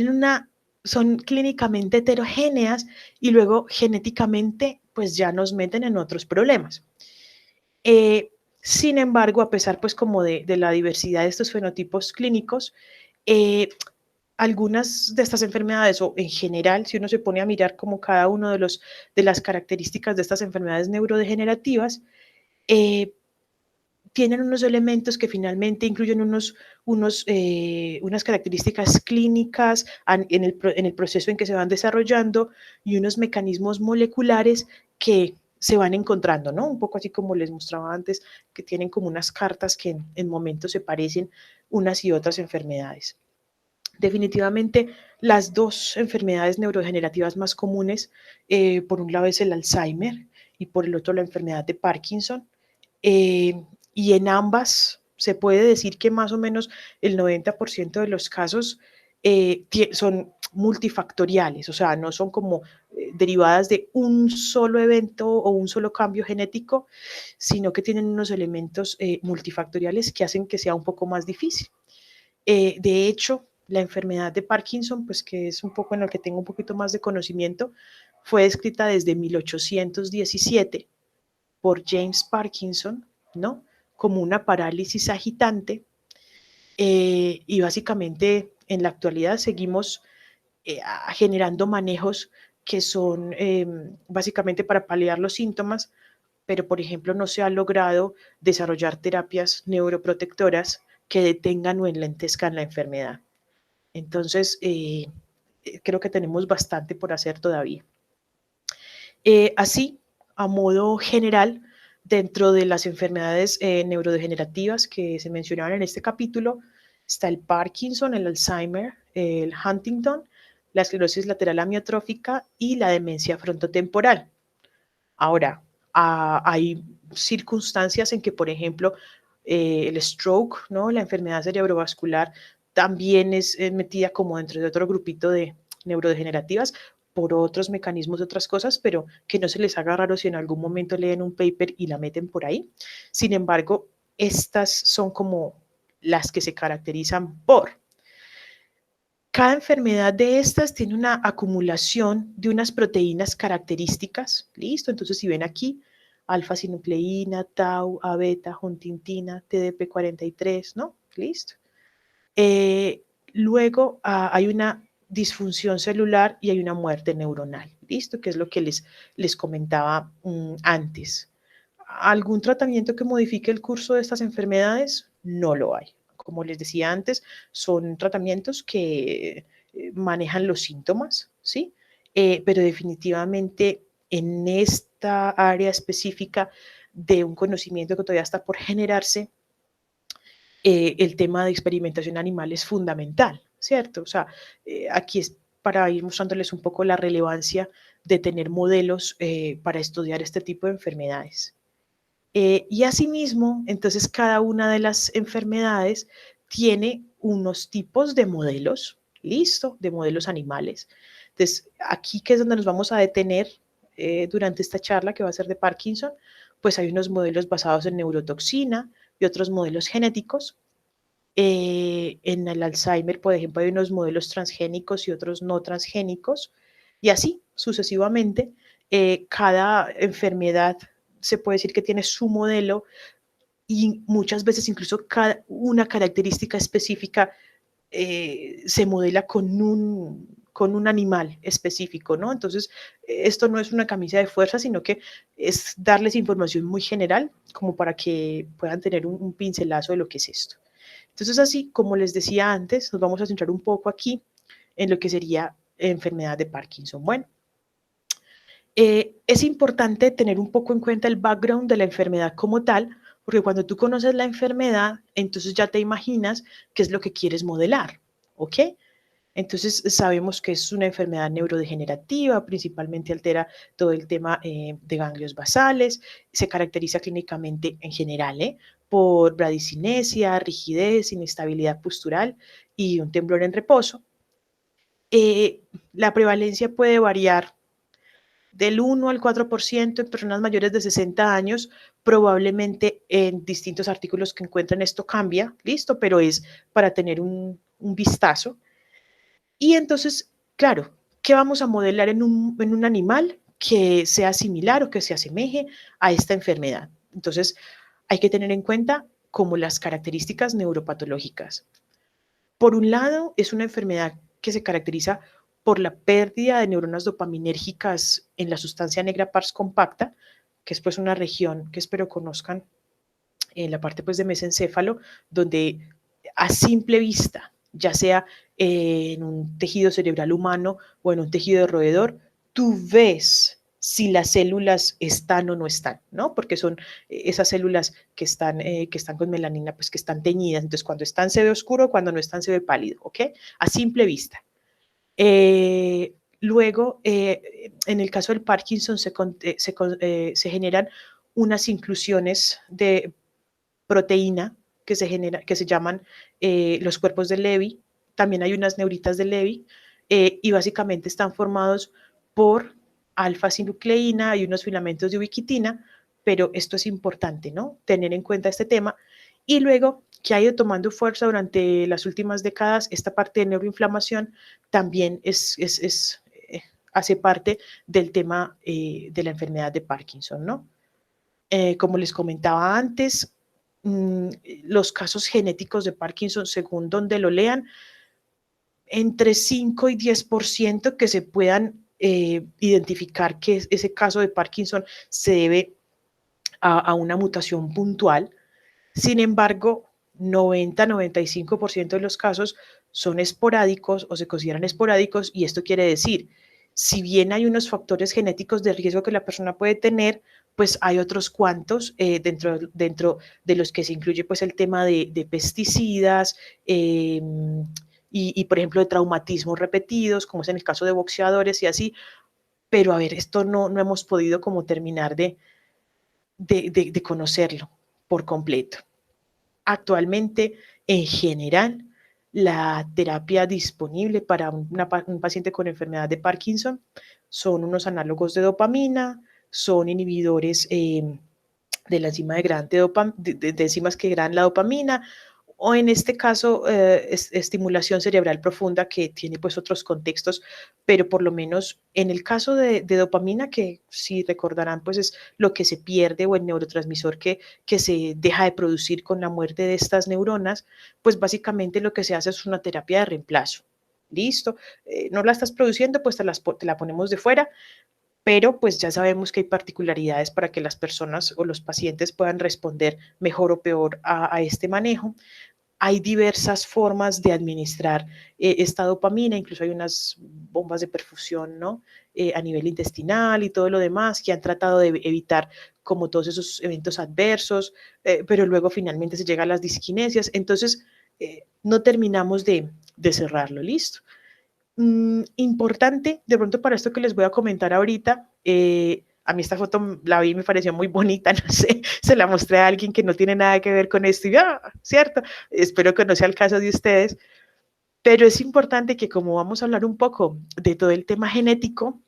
son clínicamente heterogéneas y luego genéticamente pues ya nos meten en otros problemas. Sin embargo, a pesar pues como de la diversidad de estos fenotipos clínicos, eh, algunas de estas enfermedades, o en general, si uno se pone a mirar como cada uno de las características de estas enfermedades neurodegenerativas, eh, tienen unos elementos que finalmente incluyen unas características clínicas en el proceso en que se van desarrollando y unos mecanismos moleculares que se van encontrando, ¿no? Un poco así como les mostraba antes, que tienen como unas cartas que en momentos se parecen unas y otras enfermedades. Definitivamente, las dos enfermedades neurodegenerativas más comunes, por un lado es el Alzheimer y por el otro la enfermedad de Parkinson. Y en ambas se puede decir que más o menos el 90% de los casos son multifactoriales, o sea, no son como derivadas de un solo evento o un solo cambio genético, sino que tienen unos elementos multifactoriales que hacen que sea un poco más difícil. De hecho, la enfermedad de Parkinson, pues que es un poco en lo que tengo un poquito más de conocimiento, fue descrita desde 1817 por James Parkinson, ¿no? Como una parálisis agitante. Y básicamente en la actualidad seguimos generando manejos que son básicamente para paliar los síntomas, pero por ejemplo no se ha logrado desarrollar terapias neuroprotectoras que detengan o enlentezcan la enfermedad. Entonces, creo que tenemos bastante por hacer todavía. Así, a modo general, dentro de las enfermedades neurodegenerativas que se mencionaban en este capítulo, está el Parkinson, el Alzheimer, el Huntington, la esclerosis lateral amiotrófica y la demencia frontotemporal. Ahora, hay circunstancias en que, por ejemplo, el stroke, ¿no? La enfermedad cerebrovascular, también es metida como dentro de otro grupito de neurodegenerativas por otros mecanismos, otras cosas, pero que no se les haga raro si en algún momento leen un paper y la meten por ahí. Sin embargo, estas son como las que se caracterizan por. Cada enfermedad de estas tiene una acumulación de unas proteínas características, ¿listo? Entonces, si ven aquí, alfa-sinucleína, tau, A-beta, huntingtina, TDP43, ¿no? ¿Listo? Luego hay una disfunción celular y hay una muerte neuronal, ¿listo? Que es lo que les comentaba antes. ¿Algún tratamiento que modifique el curso de estas enfermedades? No lo hay. Como les decía antes, son tratamientos que manejan los síntomas, ¿sí? Pero definitivamente en esta área específica de un conocimiento que todavía está por generarse, el tema de experimentación animal es fundamental, ¿cierto? O sea, aquí es para ir mostrándoles un poco la relevancia de tener modelos para estudiar este tipo de enfermedades. Y asimismo, entonces cada una de las enfermedades tiene unos tipos de modelos, listo, de modelos animales. Entonces, aquí que es donde nos vamos a detener durante esta charla que va a ser de Parkinson, pues hay unos modelos basados en neurotoxina y otros modelos genéticos. En el Alzheimer, por ejemplo, hay unos modelos transgénicos y otros no transgénicos, y así sucesivamente. Cada enfermedad se puede decir que tiene su modelo y muchas veces incluso cada, una característica específica se modela con un animal específico, ¿no? Entonces, esto no es una camisa de fuerza, sino que es darles información muy general como para que puedan tener un pincelazo de lo que es esto. Entonces, así como les decía antes, nos vamos a centrar un poco aquí en lo que sería enfermedad de Parkinson. Bueno, es importante tener un poco en cuenta el background de la enfermedad como tal, porque cuando tú conoces la enfermedad, entonces ya te imaginas qué es lo que quieres modelar, ¿ok? Entonces sabemos que es una enfermedad neurodegenerativa, principalmente altera todo el tema de ganglios basales, se caracteriza clínicamente en general por bradicinesia, rigidez, inestabilidad postural y un temblor en reposo. La prevalencia puede variar del 1 al 4% en personas mayores de 60 años, probablemente en distintos artículos que encuentran esto cambia, listo, pero es para tener un vistazo. Y entonces, claro, ¿qué vamos a modelar en un animal que sea similar o que se asemeje a esta enfermedad? Entonces, hay que tener en cuenta como las características neuropatológicas. Por un lado, es una enfermedad que se caracteriza por la pérdida de neuronas dopaminérgicas en la sustancia negra pars compacta, que es pues una región que espero conozcan en la parte pues de mesencéfalo, donde a simple vista, ya sea en un tejido cerebral humano o en un tejido de roedor, tú ves si las células están o no están, ¿no? Porque son esas células que están con melanina, pues que están teñidas. Entonces, cuando están se ve oscuro, cuando no están se ve pálido, ¿ok? A simple vista. Luego, en el caso del Parkinson, se generan unas inclusiones de proteína que se llaman los cuerpos de Levy. También hay unas neuritas de Levy y básicamente están formados por alfa-sinucleína, hay unos filamentos de ubiquitina, pero esto es importante, ¿no? Tener en cuenta este tema. Y luego, que ha ido tomando fuerza durante las últimas décadas, esta parte de neuroinflamación también hace parte del tema de la enfermedad de Parkinson, ¿no? Como les comentaba antes, los casos genéticos de Parkinson, según donde lo lean, entre 5 y 10% que se puedan identificar que ese caso de Parkinson se debe a una mutación puntual. Sin embargo, 90-95% de los casos son esporádicos o se consideran esporádicos, y esto quiere decir, si bien hay unos factores genéticos de riesgo que la persona puede tener, pues hay otros cuantos dentro de los que se incluye pues el tema de pesticidas por ejemplo, de traumatismos repetidos, como es en el caso de boxeadores y así. Pero a ver, esto no hemos podido como terminar de conocerlo por completo. Actualmente, en general, la terapia disponible para un paciente con enfermedad de Parkinson son unos análogos de dopamina, son inhibidores de la enzima de enzimas que degradan la dopamina, o en este caso estimulación cerebral profunda, que tiene pues otros contextos, pero por lo menos en el caso de dopamina, que si recordarán pues es lo que se pierde, o el neurotransmisor que se deja de producir con la muerte de estas neuronas, pues básicamente lo que se hace es una terapia de reemplazo. Listo, no la estás produciendo, pues te la ponemos de fuera, pero pues ya sabemos que hay particularidades para que las personas o los pacientes puedan responder mejor o peor a este manejo. Hay diversas formas de administrar esta dopamina, incluso hay unas bombas de perfusión, ¿no? A nivel intestinal y todo lo demás, que han tratado de evitar como todos esos eventos adversos, pero luego finalmente se llega a las disquinesias. Entonces, no terminamos de cerrarlo, ¿listo? Importante, de pronto para esto que les voy a comentar ahorita, a mí esta foto la vi y me pareció muy bonita, no sé, se la mostré a alguien que no tiene nada que ver con esto y cierto, espero que no sea el caso de ustedes, pero es importante que, como vamos a hablar un poco de todo el tema genético,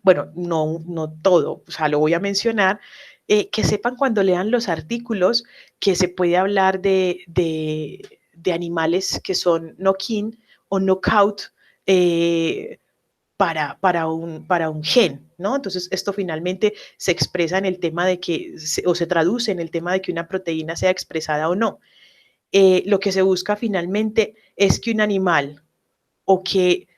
bueno, no todo, o sea, lo voy a mencionar, que sepan cuando lean los artículos que se puede hablar de animales que son knock-in o knockout eh, para un gen, ¿no? Entonces, esto finalmente se expresa en el tema de que, o se traduce en el tema de que una proteína sea expresada o no. Lo que se busca finalmente es que un animal o que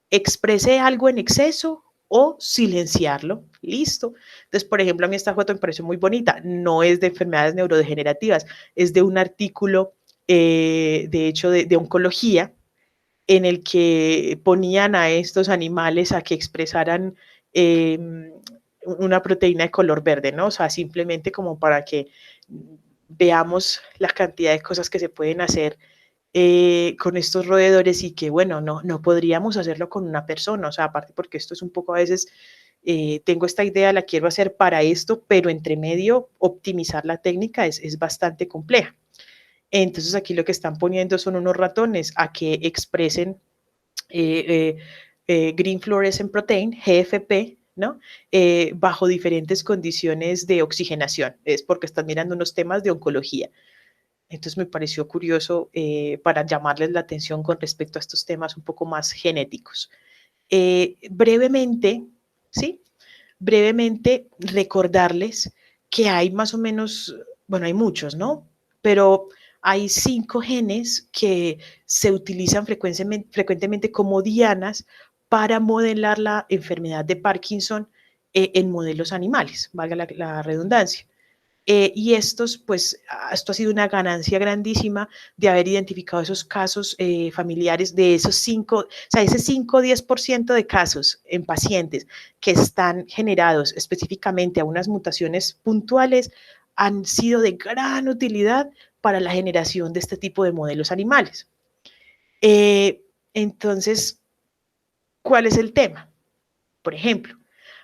exprese algo en exceso o silenciarlo. Listo. Entonces, por ejemplo, a mí esta foto me pareció muy bonita. No es de enfermedades neurodegenerativas, es de un artículo, de hecho, de oncología, en el que ponían a estos animales a que expresaran eh, una proteína de color verde, ¿no? O sea, simplemente como para que veamos la cantidad de cosas que se pueden hacer con estos roedores, y que, bueno, no podríamos hacerlo con una persona, o sea, aparte porque esto es un poco a veces, tengo esta idea, la quiero hacer para esto, pero entre medio optimizar la técnica es bastante compleja. Entonces aquí lo que están poniendo son unos ratones a que expresen Green Fluorescent Protein, GFP, ¿no? Bajo diferentes condiciones de oxigenación. Es porque están mirando unos temas de oncología. Entonces me pareció curioso para llamarles la atención con respecto a estos temas un poco más genéticos. Brevemente, ¿sí? Brevemente recordarles que hay más o menos, bueno, hay muchos, ¿no? Pero hay 5 genes que se utilizan frecuentemente como dianas para modelar la enfermedad de Parkinson en modelos animales, valga la redundancia. Y estos, pues, esto ha sido una ganancia grandísima de haber identificado esos casos familiares de esos 5, o sea, ese 5 o 10% de casos en pacientes que están generados específicamente a unas mutaciones puntuales han sido de gran utilidad para la generación de este tipo de modelos animales. Entonces, ¿cuál es el tema? Por ejemplo,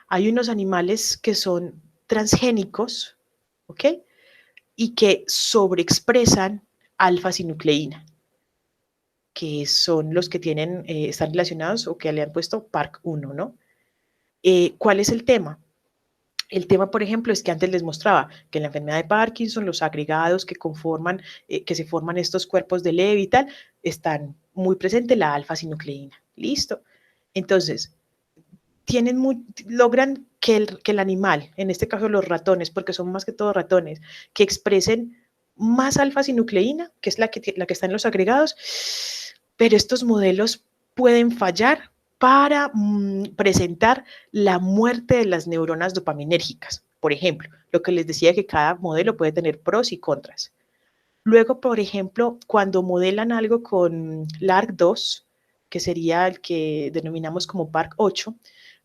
hay unos animales que son transgénicos, ¿ok? Y que sobreexpresan alfa-sinucleína, que son los que tienen, están relacionados o que le han puesto PARC1, ¿no? ¿Cuál es el tema? El tema, por ejemplo, es que antes les mostraba que en la enfermedad de Parkinson los agregados que conforman, que se forman estos cuerpos de Lewy y tal, están muy presentes la alfa-sinucleína. Listo. Entonces, logran que el animal, en este caso los ratones, porque son más que todo ratones, que expresen más alfa-sinucleína, que es la que está en los agregados, pero estos modelos pueden fallar para presentar la muerte de las neuronas dopaminérgicas. Por ejemplo, lo que les decía que cada modelo puede tener pros y contras. Luego, por ejemplo, cuando modelan algo con LARC2, que sería el que denominamos como PARC8,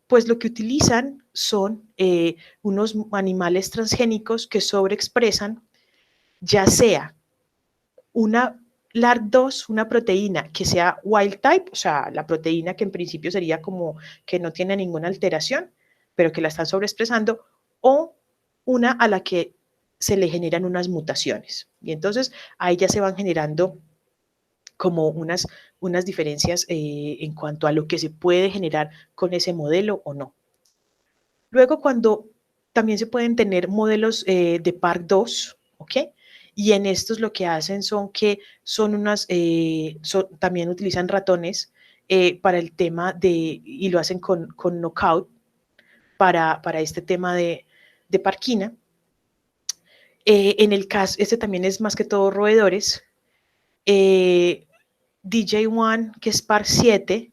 pues lo que utilizan son unos animales transgénicos que sobreexpresan ya sea una LARC2, una proteína que sea wild type, o sea, la proteína que en principio sería como que no tiene ninguna alteración, pero que la están sobreexpresando, o una a la que se le generan unas mutaciones. Y entonces ahí ya se van generando como unas diferencias en cuanto a lo que se puede generar con ese modelo o no. Luego, cuando también se pueden tener modelos de PARC2, ¿ok? Y en estos lo que hacen son que también utilizan ratones para el tema y lo hacen con knockout para este tema de Parkina. En el caso, este también es más que todo roedores. DJ1, que es PARC7,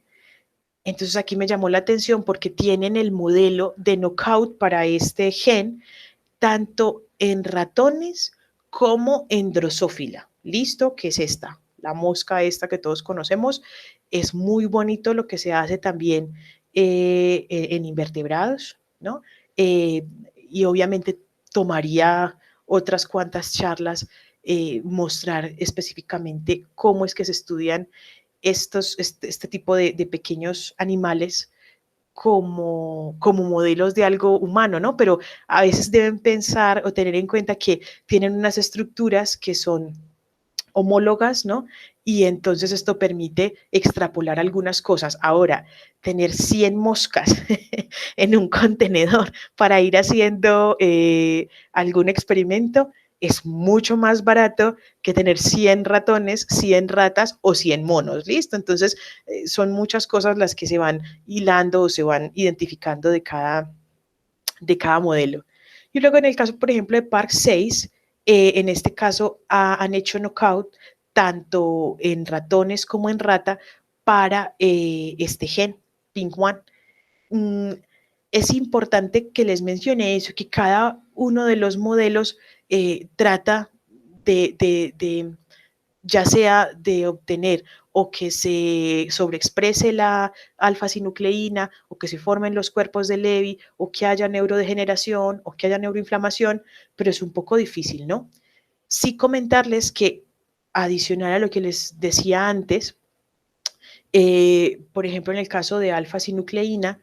entonces aquí me llamó la atención porque tienen el modelo de knockout para este gen, tanto en ratones como en Drosophila. ¿Listo? ¿Qué es esta? La mosca esta que todos conocemos. Es muy bonito lo que se hace también en invertebrados, ¿no? Y obviamente tomaría otras cuantas charlas mostrar específicamente cómo es que se estudian este tipo de pequeños animales como modelos de algo humano, ¿no? Pero a veces deben pensar o tener en cuenta que tienen unas estructuras que son homólogas, ¿no? Y entonces esto permite extrapolar algunas cosas. Ahora, tener 100 moscas en un contenedor para ir haciendo algún experimento es mucho más barato que tener 100 ratones, 100 ratas o 100 monos, ¿listo? Entonces, son muchas cosas las que se van hilando o se van identificando de cada modelo. Y luego en el caso, por ejemplo, de Park 6, en este caso han hecho knockout tanto en ratones como en rata para este gen, PINK1. Mm, es importante que les mencione eso, que cada uno de los modelos trata de ya sea de obtener o que se sobreexprese la alfa-sinucleína o que se formen los cuerpos de Lewy o que haya neurodegeneración o que haya neuroinflamación, pero es un poco difícil, ¿no? Sí comentarles que adicional a lo que les decía antes, por ejemplo, en el caso de alfa-sinucleína,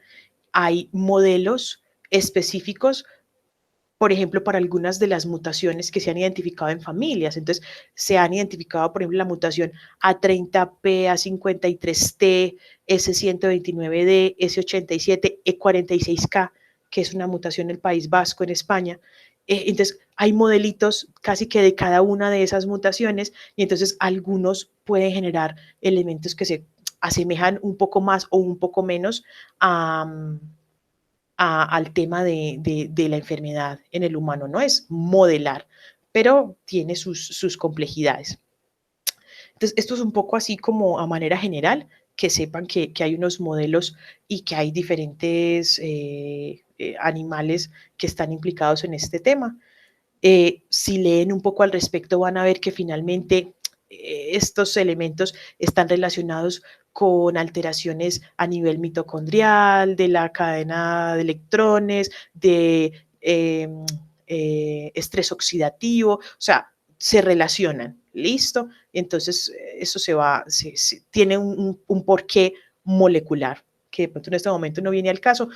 hay modelos específicos, por ejemplo, para algunas de las mutaciones que se han identificado en familias. Entonces, se han identificado, por ejemplo, la mutación A30P, A53T, S129D, S87, E46K, que es una mutación en el País Vasco, en España. Entonces, hay modelitos casi que de cada una de esas mutaciones y entonces algunos pueden generar elementos que se asemejan un poco más o un poco menos al tema de la enfermedad en el humano, no es modelar, pero tiene sus complejidades. Entonces, esto es un poco así como a manera general, que sepan que hay unos modelos y que hay diferentes animales que están implicados en este tema. Si leen un poco al respecto van a ver que finalmente estos elementos están relacionados con alteraciones a nivel mitocondrial, de la cadena de electrones, de estrés oxidativo, o sea, se relacionan, ¿listo? Entonces, eso tiene un porqué molecular, que de pronto en este momento no viene al caso,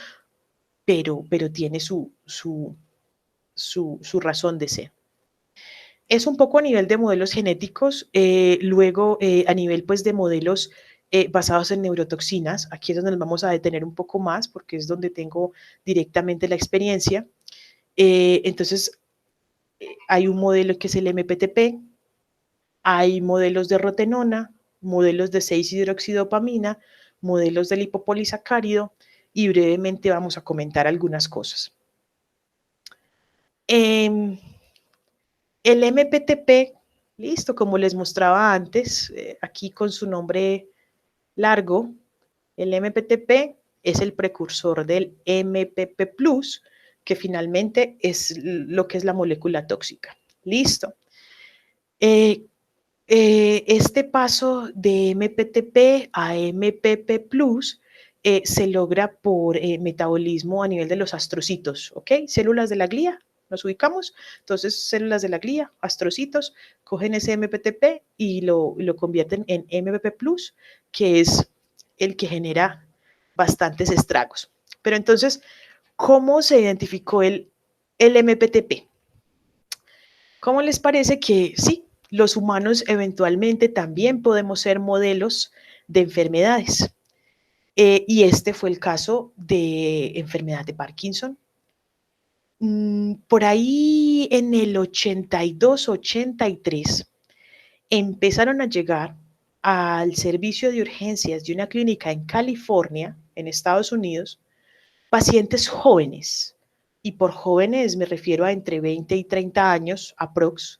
pero tiene su razón de ser. Es un poco a nivel de modelos genéticos, luego a nivel pues de modelos basados en neurotoxinas, aquí es donde nos vamos a detener un poco más porque es donde tengo directamente la experiencia. Entonces, hay un modelo que es el MPTP, hay modelos de rotenona, modelos de 6-hidroxidopamina, modelos de lipopolisacárido y brevemente vamos a comentar algunas cosas. El MPTP, listo, como les mostraba antes, aquí con su nombre largo, el MPTP es el precursor del MPP+, que finalmente es lo que es la molécula tóxica. Listo. Este paso de MPTP a MPP+, se logra por metabolismo a nivel de los astrocitos, ¿ok? Células de la glía, nos ubicamos. Entonces, células de la glía, astrocitos, cogen ese MPTP y lo convierten en MPP+, que es el que genera bastantes estragos. Pero entonces, ¿cómo se identificó el MPTP? ¿Cómo les parece que sí, los humanos eventualmente también podemos ser modelos de enfermedades? Y este fue el caso de enfermedad de Parkinson. Por ahí en el 82-83 empezaron a llegar al servicio de urgencias de una clínica en California, en Estados Unidos, pacientes jóvenes. Y por jóvenes me refiero a entre 20 y 30 años, aprox,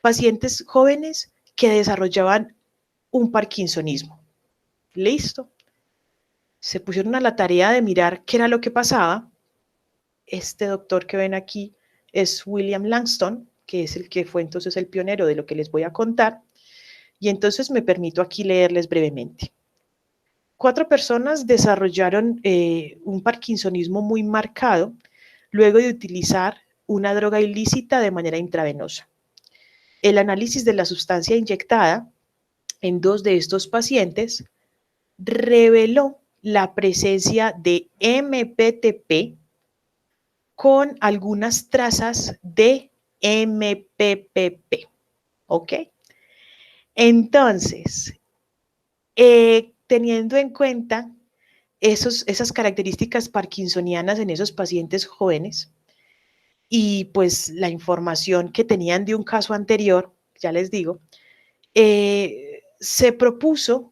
pacientes jóvenes que desarrollaban un parkinsonismo. Listo. Se pusieron a la tarea de mirar qué era lo que pasaba. Este doctor que ven aquí es William Langston, que es el que fue entonces el pionero de lo que les voy a contar. Y entonces me permito aquí leerles brevemente. 4 personas desarrollaron un parkinsonismo muy marcado luego de utilizar una droga ilícita de manera intravenosa. El análisis de la sustancia inyectada en 2 de estos pacientes reveló la presencia de MPTP con algunas trazas de MPPP. ¿Ok? Entonces, teniendo en cuenta esas características parkinsonianas en esos pacientes jóvenes y pues la información que tenían de un caso anterior, ya les digo, se propuso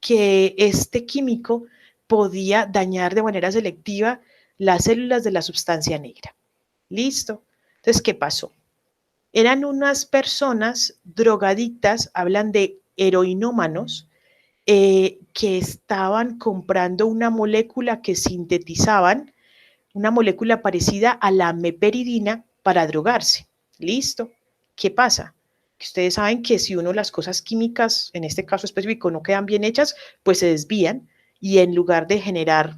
que este químico podía dañar de manera selectiva las células de la sustancia negra. ¿Listo? Entonces, ¿qué pasó? Eran unas personas drogadictas, hablan de heroinómanos, que estaban comprando una molécula que sintetizaban, una molécula parecida a la meperidina para drogarse. ¿Listo? ¿Qué pasa? Que ustedes saben que si uno las cosas químicas, en este caso específico, no quedan bien hechas, pues se desvían y en lugar de generar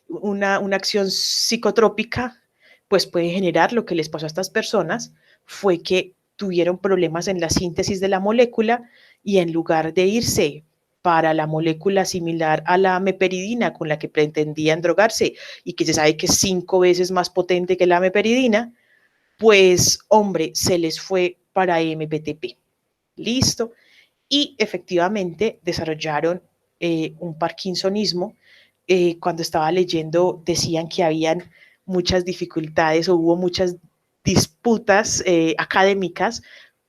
una acción psicotrópica, pues puede generar lo que les pasó a estas personas, fue que tuvieron problemas en la síntesis de la molécula y en lugar de irse para la molécula similar a la meperidina con la que pretendían drogarse y que se sabe que es 5 veces más potente que la meperidina, pues hombre, se les fue para MPTP. Listo. Y efectivamente desarrollaron un parkinsonismo. Cuando estaba leyendo decían que habían muchas dificultades o hubo muchas disputas académicas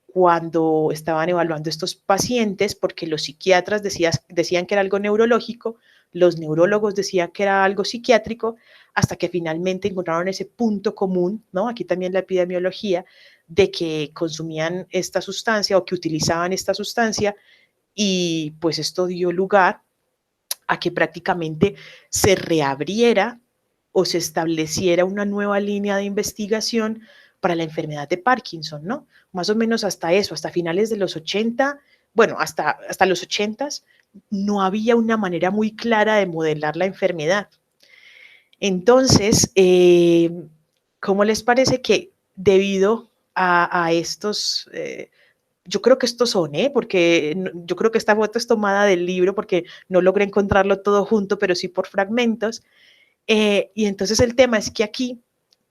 cuando estaban evaluando estos pacientes, porque los psiquiatras decían que era algo neurológico, los neurólogos decían que era algo psiquiátrico, hasta que finalmente encontraron ese punto común, ¿no? Aquí también la epidemiología, de que consumían esta sustancia o que utilizaban esta sustancia y pues esto dio lugar a que prácticamente se reabriera o se estableciera una nueva línea de investigación para la enfermedad de Parkinson, ¿no? Más o menos hasta eso, hasta finales de los 80, bueno, hasta los 80 no había una manera muy clara de modelar la enfermedad. Entonces, ¿cómo les parece que debido a estos, yo creo que estos son, porque yo creo que esta foto es tomada del libro porque no logré encontrarlo todo junto, pero sí por fragmentos. Y entonces el tema es que aquí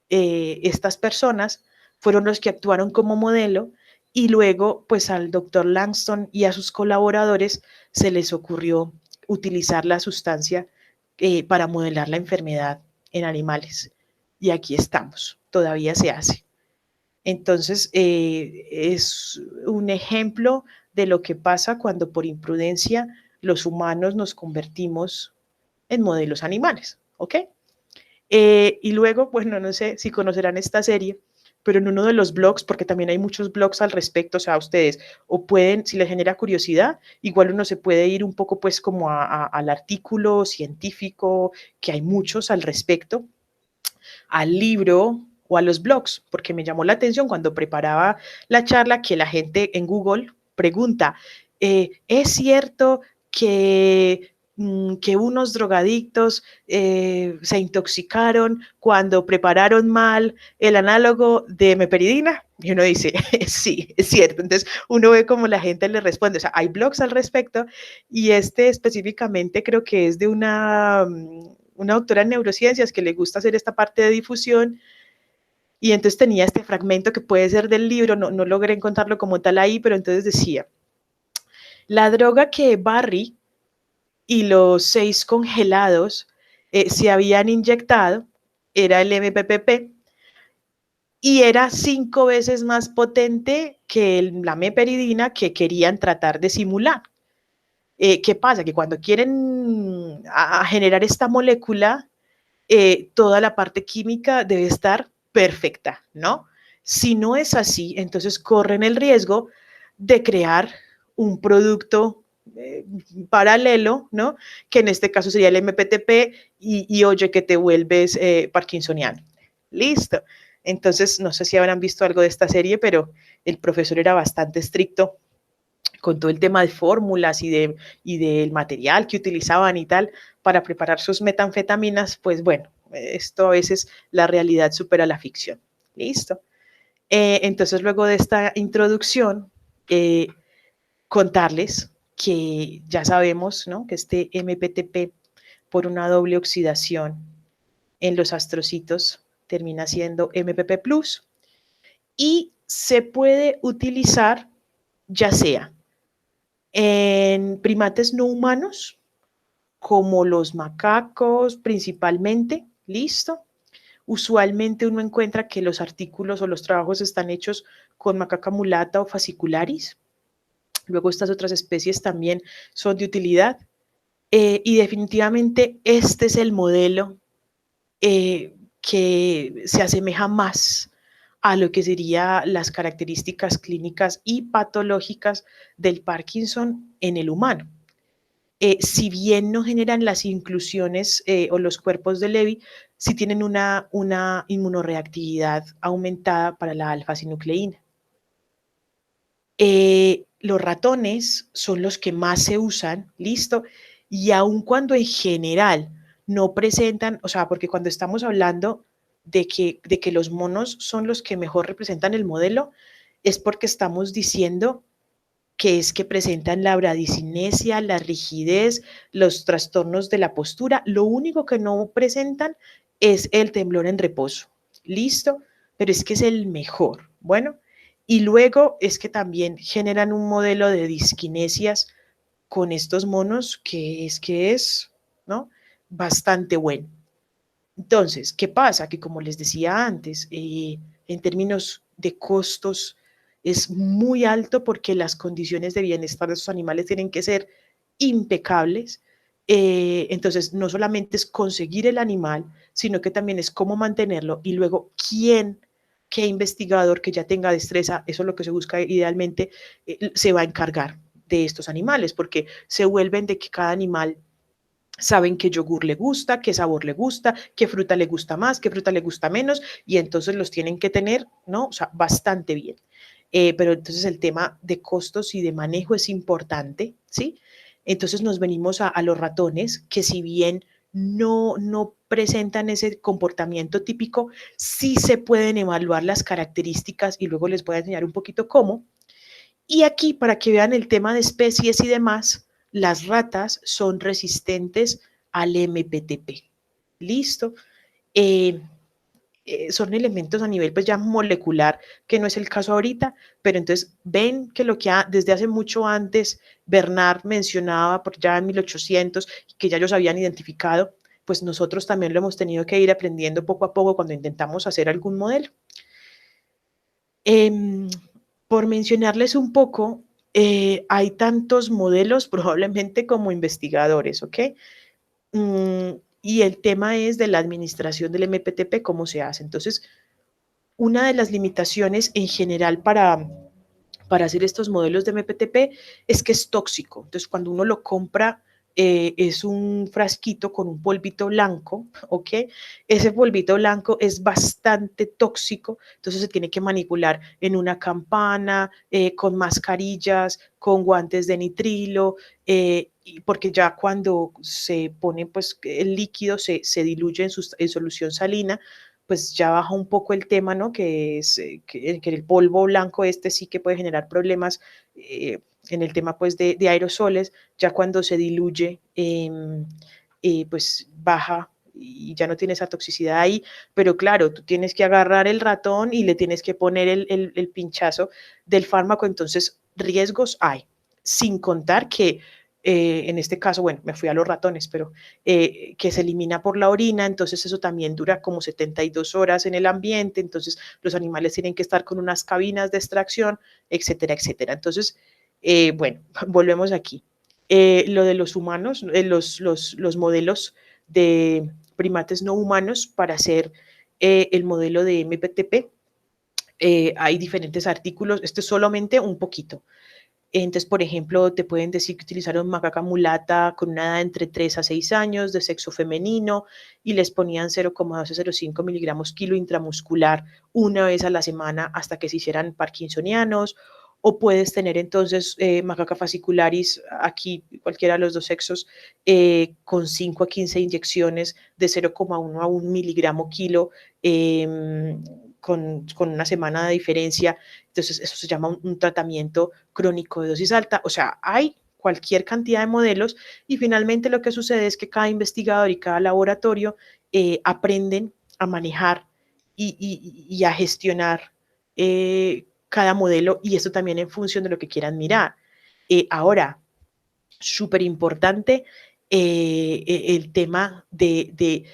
estas personas fueron los que actuaron como modelo y luego pues al doctor Langston y a sus colaboradores se les ocurrió utilizar la sustancia para modelar la enfermedad en animales. Y aquí estamos, todavía se hace. Entonces, es un ejemplo de lo que pasa cuando por imprudencia los humanos nos convertimos en modelos animales, ¿ok? Y luego, bueno, no sé si conocerán esta serie, pero en uno de los blogs, porque también hay muchos blogs al respecto, o sea, ustedes, o pueden, si les genera curiosidad, igual uno se puede ir un poco pues como al artículo científico, que hay muchos al respecto, al libro o a los blogs, porque me llamó la atención cuando preparaba la charla que la gente en Google pregunta, ¿es cierto que unos drogadictos se intoxicaron cuando prepararon mal el análogo de meperidina? Y uno dice, sí, es cierto. Entonces uno ve cómo la gente le responde. O sea, hay blogs al respecto y este específicamente creo que es de una doctora en neurociencias que le gusta hacer esta parte de difusión y entonces tenía este fragmento que puede ser del libro, no logré encontrarlo como tal ahí, pero entonces decía, la droga que Barry y los 6 congelados se habían inyectado era el MPPP y era 5 veces más potente que la meperidina que querían tratar de simular. ¿Qué pasa? Que cuando quieren generar esta molécula, toda la parte química debe estar perfecta, ¿no? Si no es así, entonces corren el riesgo de crear un producto paralelo, ¿no? Que en este caso sería el MPTP y oye que te vuelves parkinsoniano. Listo. Entonces, no sé si habrán visto algo de esta serie, pero el profesor era bastante estricto con todo el tema de fórmulas y del material que utilizaban y tal para preparar sus metanfetaminas, pues bueno, esto a veces la realidad supera la ficción. Listo. Entonces, luego de esta introducción, contarles que ya sabemos, ¿no? Que este MPTP por una doble oxidación en los astrocitos termina siendo MPP plus y se puede utilizar ya sea en primates no humanos, como los macacos principalmente, listo. Usualmente uno encuentra que los artículos o los trabajos están hechos con macaca mulata o fascicularis. Luego estas otras especies también son de utilidad. Y definitivamente este es el modelo que se asemeja más a lo que serían las características clínicas y patológicas del Parkinson en el humano. Si bien no generan las inclusiones o los cuerpos de Levy, sí tienen una inmunoreactividad aumentada para la alfa-sinucleína. Los ratones son los que más se usan, listo, y aun cuando en general no presentan, o sea, porque cuando estamos hablando de que los monos son los que mejor representan el modelo, es porque estamos diciendo que es que presentan la bradicinesia, la rigidez, los trastornos de la postura. Lo único que no presentan es el temblor en reposo. ¿Listo? Pero es que es el mejor. Bueno, y luego es que también generan un modelo de disquinesias con estos monos que es, ¿no? Bastante bueno. Entonces, ¿qué pasa? Que como les decía antes, en términos de costos, es muy alto porque las condiciones de bienestar de esos animales tienen que ser impecables. Entonces, no solamente es conseguir el animal, sino que también es cómo mantenerlo y luego qué investigador que ya tenga destreza, eso es lo que se busca idealmente, se va a encargar de estos animales, porque se vuelven de que cada animal saben qué yogur le gusta, qué sabor le gusta, qué fruta le gusta más, qué fruta le gusta menos, y entonces los tienen que tener, ¿no? O sea, bastante bien. Pero entonces el tema de costos y de manejo es importante, ¿sí? Entonces nos venimos a los ratones, que si bien no presentan ese comportamiento típico, sí se pueden evaluar las características y luego les voy a enseñar un poquito cómo. Y aquí, para que vean el tema de especies y demás, las ratas son resistentes al MPTP. ¿Listo? Eh, son elementos a nivel pues ya molecular, que no es el caso ahorita, pero entonces ven que lo que desde hace mucho antes Bernard mencionaba, por ya en 1800, que ya ellos habían identificado, pues nosotros también lo hemos tenido que ir aprendiendo poco a poco cuando intentamos hacer algún modelo. Eh, por mencionarles un poco, hay tantos modelos probablemente como investigadores, ¿ok? Y el tema es de la administración del MPTP, cómo se hace. Entonces, una de las limitaciones en general para hacer estos modelos de MPTP es que es tóxico. Entonces, cuando uno lo compra, es un frasquito con un polvito blanco, ¿ok? Ese polvito blanco es bastante tóxico, entonces se tiene que manipular en una campana, con mascarillas, con guantes de nitrilo, porque ya cuando se pone pues el líquido se diluye en solución salina, pues ya baja un poco el tema, ¿no? Que es que el polvo blanco este sí que puede generar problemas en el tema pues de aerosoles, ya cuando se diluye, pues baja y ya no tiene esa toxicidad ahí, pero claro, tú tienes que agarrar el ratón y le tienes que poner el pinchazo del fármaco, entonces riesgos hay, sin contar que en este caso, bueno, me fui a los ratones, pero que se elimina por la orina, entonces eso también dura como 72 horas en el ambiente, entonces los animales tienen que estar con unas cabinas de extracción, etcétera, etcétera. Entonces, bueno, volvemos aquí. Lo de los humanos, los modelos de primates no humanos para hacer el modelo de MPTP, hay diferentes artículos, este es solamente un poquito. Entonces, por ejemplo, te pueden decir que utilizaron macaca mulata con una edad entre 3 a 6 años, de sexo femenino, y les ponían 0,205 miligramos kilo intramuscular una vez a la semana hasta que se hicieran parkinsonianos. O puedes tener entonces macaca fascicularis, aquí cualquiera de los dos sexos, con 5 a 15 inyecciones de 0,1 a 1 miligramo kilo, con una semana de diferencia. Entonces, eso se llama un tratamiento crónico de dosis alta. O sea, hay cualquier cantidad de modelos y finalmente lo que sucede es que cada investigador y cada laboratorio aprenden a manejar y a gestionar cada modelo, y esto también en función de lo que quieran mirar. Ahora, súper importante el tema de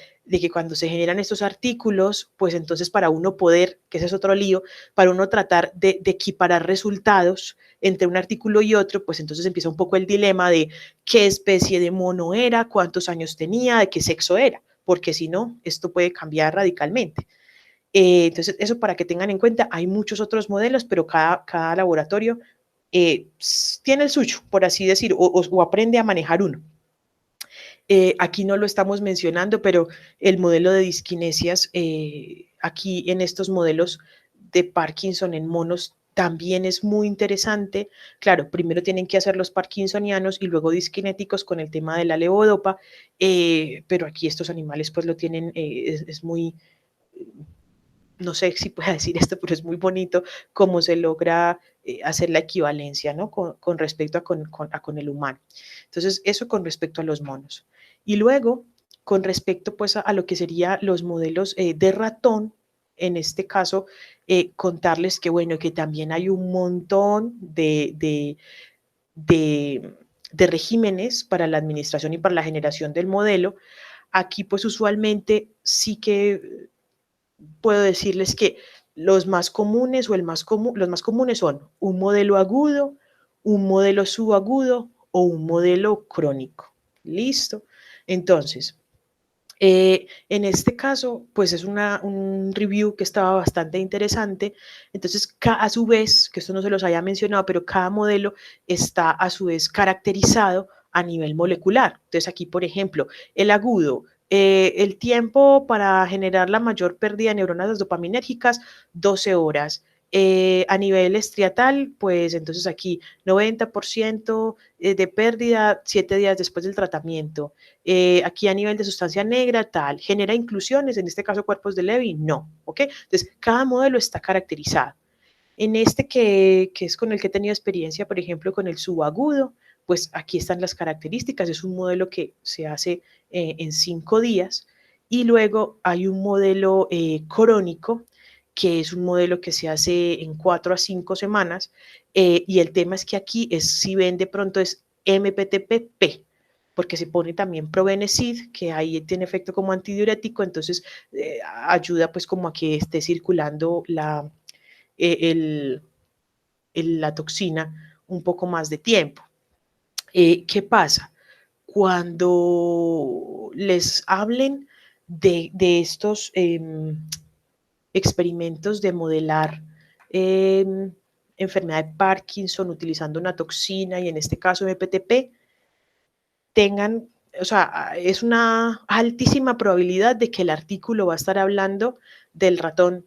que cuando se generan estos artículos, pues entonces para uno poder, que ese es otro lío, para uno tratar de equiparar resultados entre un artículo y otro, pues entonces empieza un poco el dilema de qué especie de mono era, cuántos años tenía, de qué sexo era, porque si no, esto puede cambiar radicalmente. Entonces, eso para que tengan en cuenta, hay muchos otros modelos, pero cada laboratorio tiene el suyo, por así decir, o aprende a manejar uno. Aquí no lo estamos mencionando, pero el modelo de disquinesias, aquí en estos modelos de Parkinson en monos, también es muy interesante. Claro, primero tienen que hacer los parkinsonianos y luego disquinéticos con el tema de la levodopa, pero aquí estos animales pues lo tienen, es muy, no sé si pueda decir esto, pero es muy bonito cómo se logra hacer la equivalencia, ¿no? Con respecto con el humano. Entonces, eso con respecto a los monos. Y luego, con respecto pues a lo que serían los modelos de ratón, en este caso, contarles que, bueno, que también hay un montón de, de regímenes para la administración y para la generación del modelo. Aquí, pues usualmente sí que puedo decirles que los más comunes o los más comunes son un modelo agudo, un modelo subagudo o un modelo crónico. ¿Listo? Entonces, en este caso, pues es un review que estaba bastante interesante. Entonces, a su vez, que esto no se los haya mencionado, pero cada modelo está a su vez caracterizado a nivel molecular. Entonces aquí, por ejemplo, el agudo, el tiempo para generar la mayor pérdida de neuronas dopaminérgicas, 12 horas. A nivel estriatal, pues entonces aquí 90% de pérdida 7 días después del tratamiento. Aquí a nivel de sustancia negra, tal. ¿Genera inclusiones? En este caso, cuerpos de Levy, no. ¿Ok? Entonces, cada modelo está caracterizado. En este que es con el que he tenido experiencia, por ejemplo, con el subagudo, pues aquí están las características. Es un modelo que se hace en 5 días. Y luego hay un modelo crónico, que es un modelo que se hace en 4 a 5 semanas. Y el tema es que aquí es, si ven de pronto es MPTP-P, porque se pone también Probenecid, que ahí tiene efecto como antidiurético, entonces ayuda pues como a que esté circulando el, la toxina un poco más de tiempo. ¿Qué pasa? Cuando les hablen de estos experimentos de modelar enfermedad de Parkinson utilizando una toxina y en este caso MPTP, tengan, o sea, es una altísima probabilidad de que el artículo va a estar hablando del ratón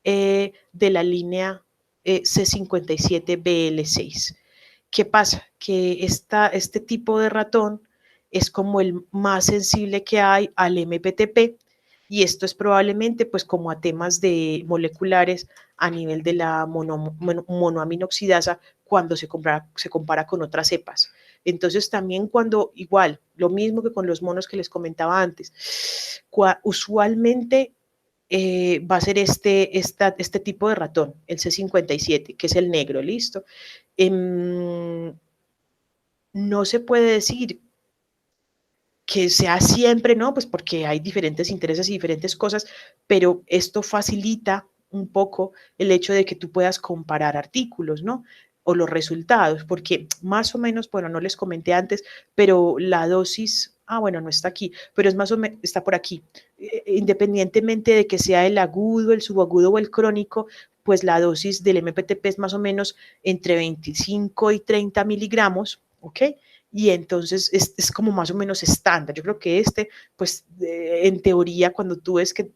de la línea C57BL6. ¿Qué pasa? Que este tipo de ratón es como el más sensible que hay al MPTP y esto es probablemente pues como a temas de moleculares a nivel de la monoaminoxidasa cuando se compara con otras cepas. Entonces también cuando, igual, lo mismo que con los monos que les comentaba antes, usualmente va a ser este tipo de ratón, el C57, que es el negro, ¿listo? No se puede decir que sea siempre, ¿no? Pues porque hay diferentes intereses y diferentes cosas, pero esto facilita un poco el hecho de que tú puedas comparar artículos, ¿no? O los resultados, porque más o menos, bueno, no les comenté antes, pero la dosis, bueno, no está aquí, pero es más o menos, está por aquí. Independientemente de que sea el agudo, el subagudo o el crónico, pues la dosis del MPTP es más o menos entre 25 y 30 miligramos, ¿ok? Y entonces es como más o menos estándar. Yo creo que pues en teoría, cuando tú ves que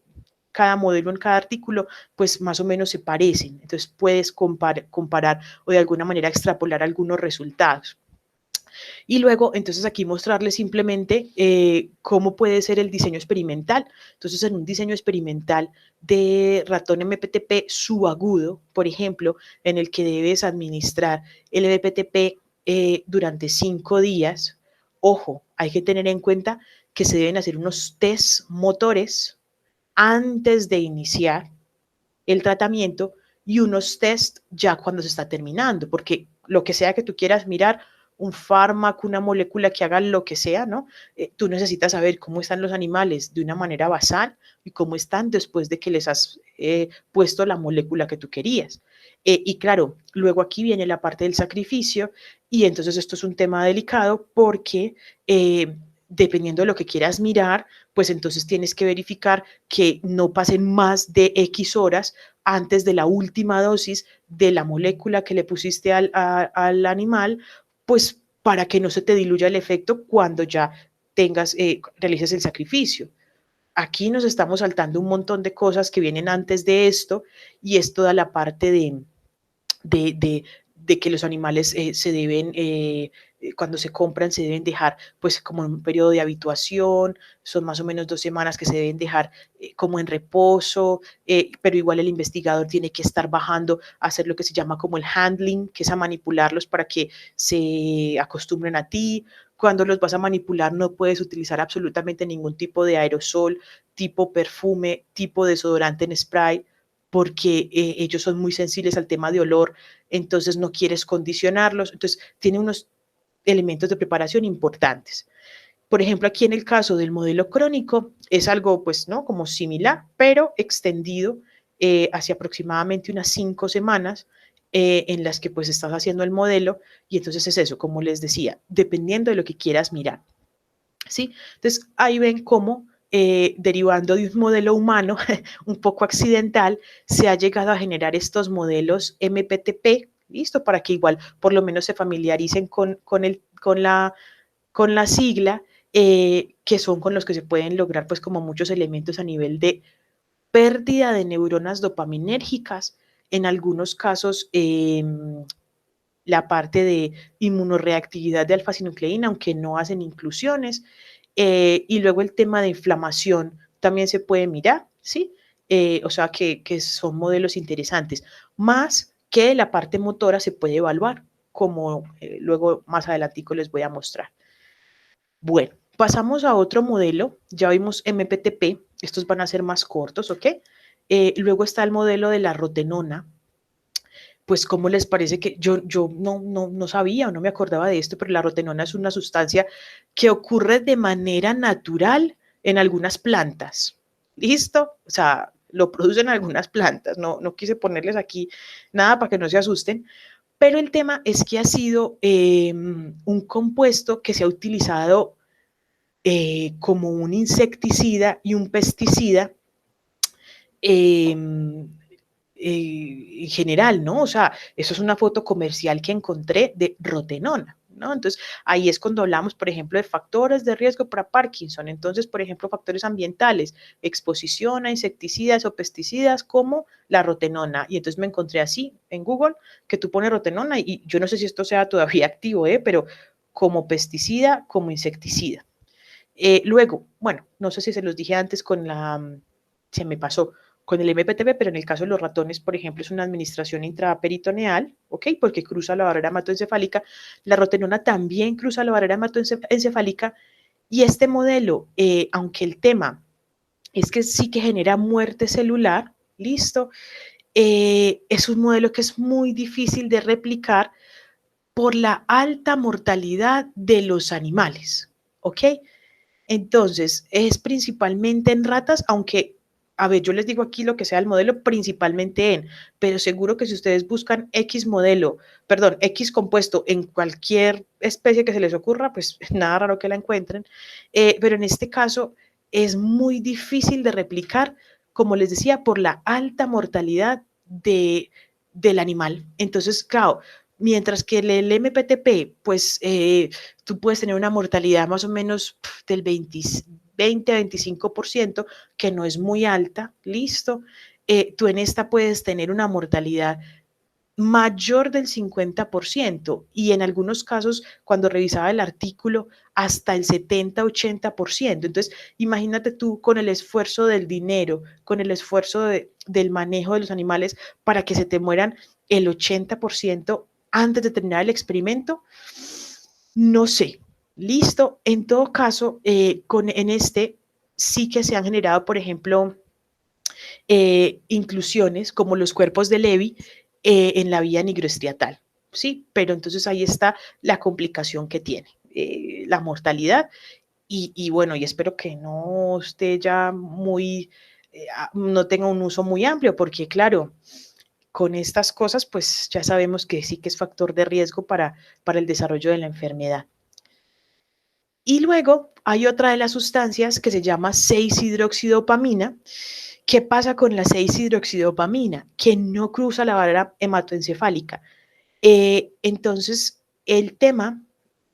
cada modelo en cada artículo, pues más o menos se parecen. Entonces puedes comparar o de alguna manera extrapolar algunos resultados. Y luego, entonces aquí mostrarles simplemente cómo puede ser el diseño experimental. Entonces, en un diseño experimental de ratón MPTP subagudo, por ejemplo, en el que debes administrar el MPTP durante 5 días, ojo, hay que tener en cuenta que se deben hacer unos test motores antes de iniciar el tratamiento y unos test ya cuando se está terminando, porque lo que sea que tú quieras mirar, un fármaco, una molécula que haga lo que sea, ¿no? Tú necesitas saber cómo están los animales de una manera basal y cómo están después de que les has puesto la molécula que tú querías. Y claro, luego aquí viene la parte del sacrificio y entonces esto es un tema delicado porque dependiendo de lo que quieras mirar, pues entonces tienes que verificar que no pasen más de X horas antes de la última dosis de la molécula que le pusiste al animal, pues para que no se te diluya el efecto cuando ya realices el sacrificio. Aquí nos estamos saltando un montón de cosas que vienen antes de esto y es toda la parte de, de, de que los animales se deben, cuando se compran, se deben dejar pues como en un periodo de habituación, son más o menos 2 semanas que se deben dejar como en reposo, pero igual el investigador tiene que estar bajando a hacer lo que se llama como el handling, que es a manipularlos para que se acostumbren a ti. Cuando los vas a manipular no puedes utilizar absolutamente ningún tipo de aerosol, tipo perfume, tipo desodorante en spray, porque ellos son muy sensibles al tema de olor, entonces no quieres condicionarlos, entonces tiene unos elementos de preparación importantes. Por ejemplo, aquí en el caso del modelo crónico es algo pues, ¿no? Como similar, pero extendido hacia aproximadamente unas 5 semanas en las que pues estás haciendo el modelo y entonces es eso, como les decía, dependiendo de lo que quieras mirar. ¿Sí? Entonces, ahí ven cómo, derivando de un modelo humano un poco accidental, se ha llegado a generar estos modelos MPTP, listo, para que igual por lo menos se familiaricen con con la sigla, que son con los que se pueden lograr pues como muchos elementos a nivel de pérdida de neuronas dopaminérgicas, en algunos casos la parte de inmunoreactividad de alfa-sinucleína, aunque no hacen inclusiones, y luego el tema de inflamación también se puede mirar, ¿sí? O sea que son modelos interesantes, más que la parte motora se puede evaluar, como luego más adelantico les voy a mostrar. Bueno, pasamos a otro modelo, ya vimos MPTP, estos van a ser más cortos, ¿ok? Luego está el modelo de la rotenona. Pues, ¿cómo les parece que yo no sabía o no me acordaba de esto, pero la rotenona es una sustancia que ocurre de manera natural en algunas plantas? ¿Listo? O sea, lo producen algunas plantas, no quise ponerles aquí nada para que no se asusten, pero el tema es que ha sido un compuesto que se ha utilizado como un insecticida y un pesticida eh, en general, ¿no? O sea, eso es una foto comercial que encontré de rotenona, ¿no? Entonces, ahí es cuando hablamos, por ejemplo, de factores de riesgo para Parkinson. Entonces, por ejemplo, factores ambientales, exposición a insecticidas o pesticidas como la rotenona. Y entonces me encontré así en Google, que tú pones rotenona y yo no sé si esto sea todavía activo, pero como pesticida, como insecticida. Luego, bueno, no sé si se los dije antes con se me pasó, con el MPTP, pero en el caso de los ratones, por ejemplo, es una administración intraperitoneal, ¿ok? Porque cruza la barrera hematoencefálica. La rotenona también cruza la barrera hematoencefálica y este modelo, aunque el tema es que sí que genera muerte celular, listo, es un modelo que es muy difícil de replicar por la alta mortalidad de los animales, ¿ok? Entonces, es principalmente en ratas, aunque, a ver, yo les digo aquí lo que sea el modelo, principalmente pero seguro que si ustedes buscan X modelo, perdón, X compuesto en cualquier especie que se les ocurra, pues nada raro que la encuentren, pero en este caso es muy difícil de replicar, como les decía, por la alta mortalidad del animal. Entonces, claro, mientras que el MPTP, pues tú puedes tener una mortalidad más o menos del 20 a 25%, que no es muy alta, listo. Tú en esta puedes tener una mortalidad mayor del 50% y en algunos casos, cuando revisaba el artículo, hasta el 70-80%. Entonces, imagínate tú con el esfuerzo del dinero, con el esfuerzo del manejo de los animales para que se te mueran el 80% antes de terminar el experimento. No sé, listo. En todo caso, en este sí que se han generado, por ejemplo, inclusiones como los cuerpos de Levy en la vía nigroestriatal, ¿sí? Pero entonces ahí está la complicación que tiene, la mortalidad y bueno, y espero que no esté ya muy, no tenga un uso muy amplio, porque claro, con estas cosas, pues ya sabemos que sí que es factor de riesgo para el desarrollo de la enfermedad. Y luego hay otra de las sustancias que se llama 6-hidroxidopamina. ¿Qué pasa con la 6-hidroxidopamina? Que no cruza la barrera hematoencefálica. Entonces, el tema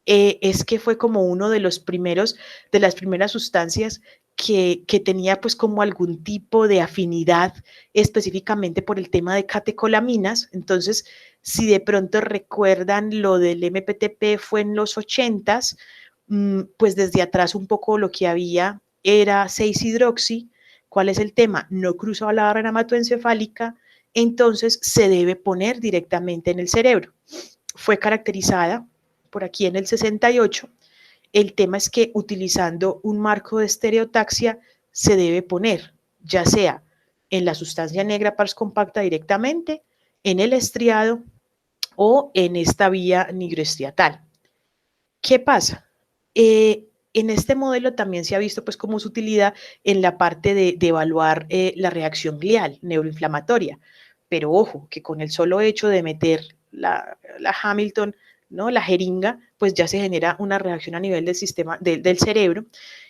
es que fue como uno de los primeros, de las primeras sustancias que tenía pues como algún tipo de afinidad específicamente por el tema de catecolaminas. Entonces, si de pronto recuerdan lo del MPTP fue en los 80s, pues desde atrás un poco lo que había era 6-hidroxi. ¿Cuál es el tema? No cruzaba la barrera hematoencefálica, entonces se debe poner directamente en el cerebro. Fue caracterizada por aquí en el 68. El tema es que utilizando un marco de estereotaxia se debe poner, ya sea en la sustancia negra pars compacta directamente, en el estriado o en esta vía nigroestriatal. ¿Qué pasa? En este modelo también se ha visto pues como su utilidad en la parte de evaluar la reacción glial neuroinflamatoria, pero ojo, que con el solo hecho de meter la Hamilton, ¿no? La jeringa, pues ya se genera una reacción a nivel del sistema del cerebro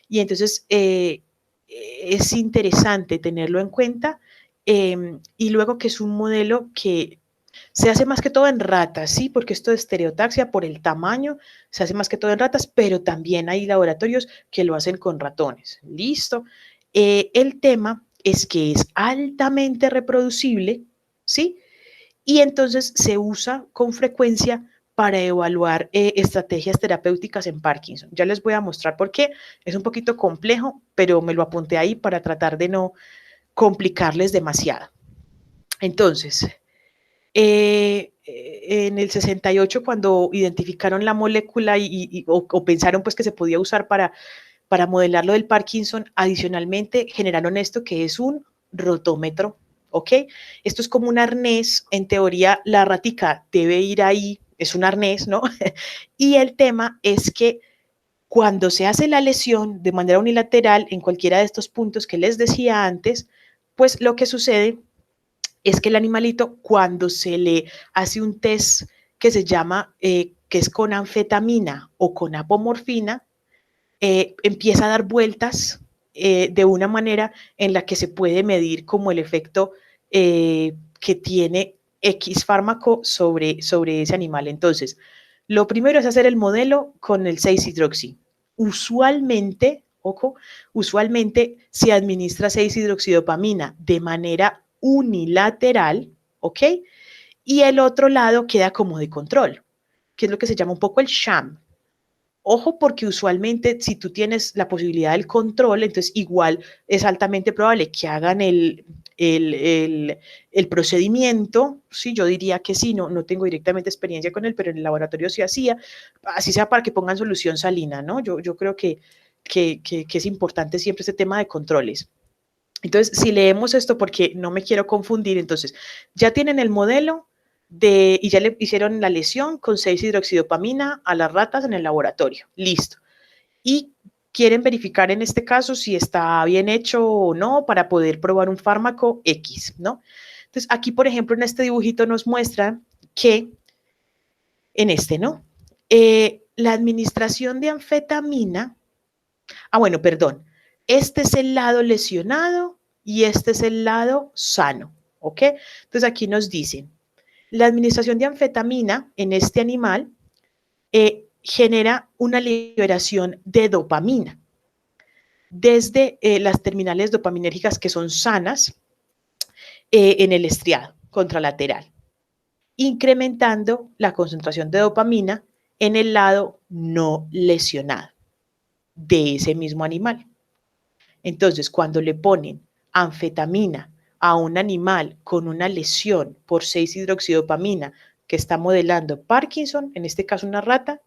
y entonces es interesante tenerlo en cuenta y luego que es un modelo que Se hace más que todo en ratas, ¿sí? Porque esto de estereotaxia, por el tamaño, se hace más que todo en ratas, pero también hay laboratorios que lo hacen con ratones. ¿Listo? El tema es que es altamente reproducible, ¿sí? Y entonces se usa con frecuencia para evaluar estrategias terapéuticas en Parkinson. Ya les voy a mostrar por qué. Es un poquito complejo, pero me lo apunté ahí para tratar de no complicarles demasiado. Entonces, en el 68, cuando identificaron la molécula o pensaron pues que se podía usar para modelar lo del Parkinson, adicionalmente generaron esto que es un rotómetro, ¿ok? Esto es como un arnés, en teoría la ratica debe ir ahí, es un arnés, ¿no? Y el tema es que cuando se hace la lesión de manera unilateral en cualquiera de estos puntos que les decía antes, pues lo que sucede es que el animalito, cuando se le hace un test que se llama, que es con anfetamina o con apomorfina, empieza a dar vueltas de una manera en la que se puede medir como el efecto que tiene X fármaco sobre ese animal. Entonces, lo primero es hacer el modelo con el 6-hidroxi. Usualmente, ojo, usualmente se administra 6-hidroxidopamina de manera unilateral, ¿ok? Y el otro lado queda como de control, que es lo que se llama un poco el sham. Ojo, porque usualmente si tú tienes la posibilidad del control, entonces igual es altamente probable que hagan el procedimiento. Sí, yo diría que sí, no tengo directamente experiencia con él, pero en el laboratorio sí hacía, así sea para que pongan solución salina, ¿no? Yo creo que es importante siempre este tema de controles. Entonces, si leemos esto, porque no me quiero confundir, entonces, ya tienen el modelo y ya le hicieron la lesión con 6-hidroxidopamina a las ratas en el laboratorio. Listo. Y quieren verificar en este caso si está bien hecho o no para poder probar un fármaco X, ¿no? Entonces, aquí, por ejemplo, en este dibujito nos muestra que, en este, ¿no? La administración de anfetamina. Bueno, perdón. Este es el lado lesionado y este es el lado sano, ¿ok? Entonces aquí nos dicen, la administración de anfetamina en este animal genera una liberación de dopamina desde las terminales dopaminérgicas que son sanas en el estriado contralateral, incrementando la concentración de dopamina en el lado no lesionado de ese mismo animal. Entonces, cuando le ponen anfetamina a un animal con una lesión por 6-hidroxidopamina que está modelando Parkinson, en este caso una rata,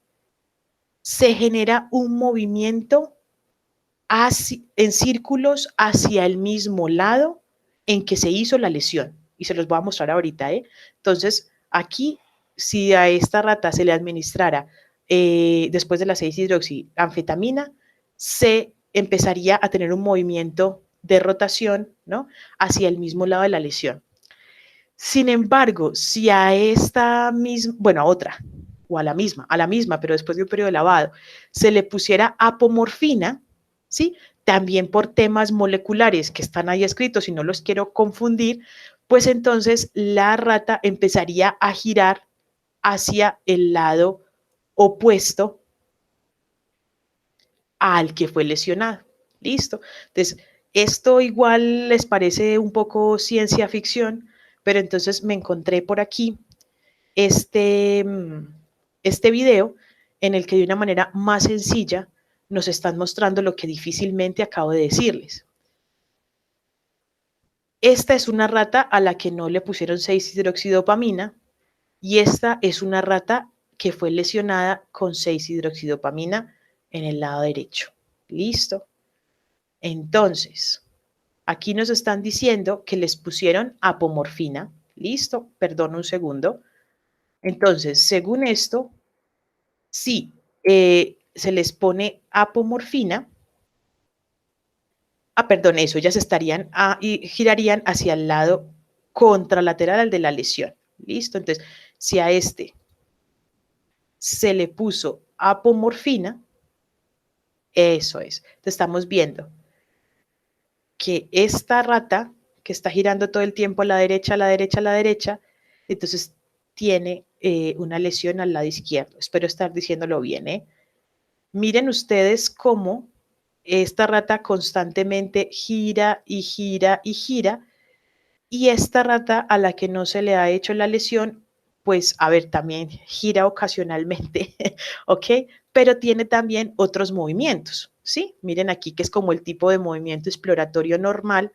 se genera un movimiento en círculos hacia el mismo lado en que se hizo la lesión. Y se los voy a mostrar ahorita. Entonces, aquí, si a esta rata se le administrara después de la 6-hidroxi anfetamina, se empezaría a tener un movimiento de rotación, ¿no?, hacia el mismo lado de la lesión. Sin embargo, si a esta misma, bueno, a otra, o a la misma, pero después de un periodo de lavado, se le pusiera apomorfina, ¿sí?, también por temas moleculares que están ahí escritos y no los quiero confundir, pues entonces la rata empezaría a girar hacia el lado opuesto al que fue lesionado. ¿Listo? Entonces, esto igual les parece un poco ciencia ficción, pero entonces me encontré por aquí este video en el que de una manera más sencilla nos están mostrando lo que difícilmente acabo de decirles. Esta es una rata a la que no le pusieron 6-hidroxidopamina y esta es una rata que fue lesionada con 6-hidroxidopamina en el lado derecho. ¿Listo? Entonces, aquí nos están diciendo que les pusieron apomorfina. ¿Listo? Perdón un segundo. Entonces, según esto, sí, se les pone apomorfina. Perdón, eso, ellas estarían y girarían hacia el lado contralateral al de la lesión. ¿Listo? Entonces, si a este se le puso apomorfina, eso es. Entonces, estamos viendo que esta rata que está girando todo el tiempo a la derecha, a la derecha, a la derecha, entonces tiene una lesión al lado izquierdo. Espero estar diciéndolo bien, ¿eh? Miren ustedes cómo esta rata constantemente gira y gira y gira, y esta rata a la que no se le ha hecho la lesión, pues, a ver, también gira ocasionalmente, ¿ok? Pero tiene también otros movimientos, ¿sí? Miren aquí que es como el tipo de movimiento exploratorio normal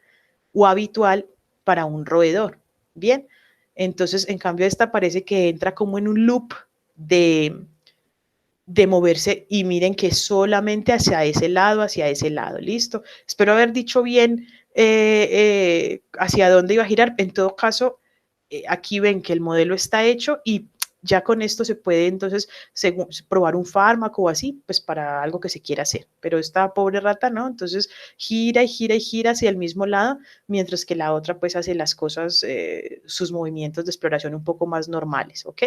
o habitual para un roedor, ¿bien? Entonces, en cambio, esta parece que entra como en un loop de, de moverse y miren que solamente hacia ese lado, ¿listo? Espero haber dicho bien hacia dónde iba a girar. En todo caso, aquí ven que el modelo está hecho y ya con esto se puede entonces probar un fármaco o así, pues para algo que se quiera hacer. Pero esta pobre rata, ¿no? Entonces gira y gira y gira hacia el mismo lado, mientras que la otra pues hace las cosas, sus movimientos de exploración un poco más normales, ¿ok?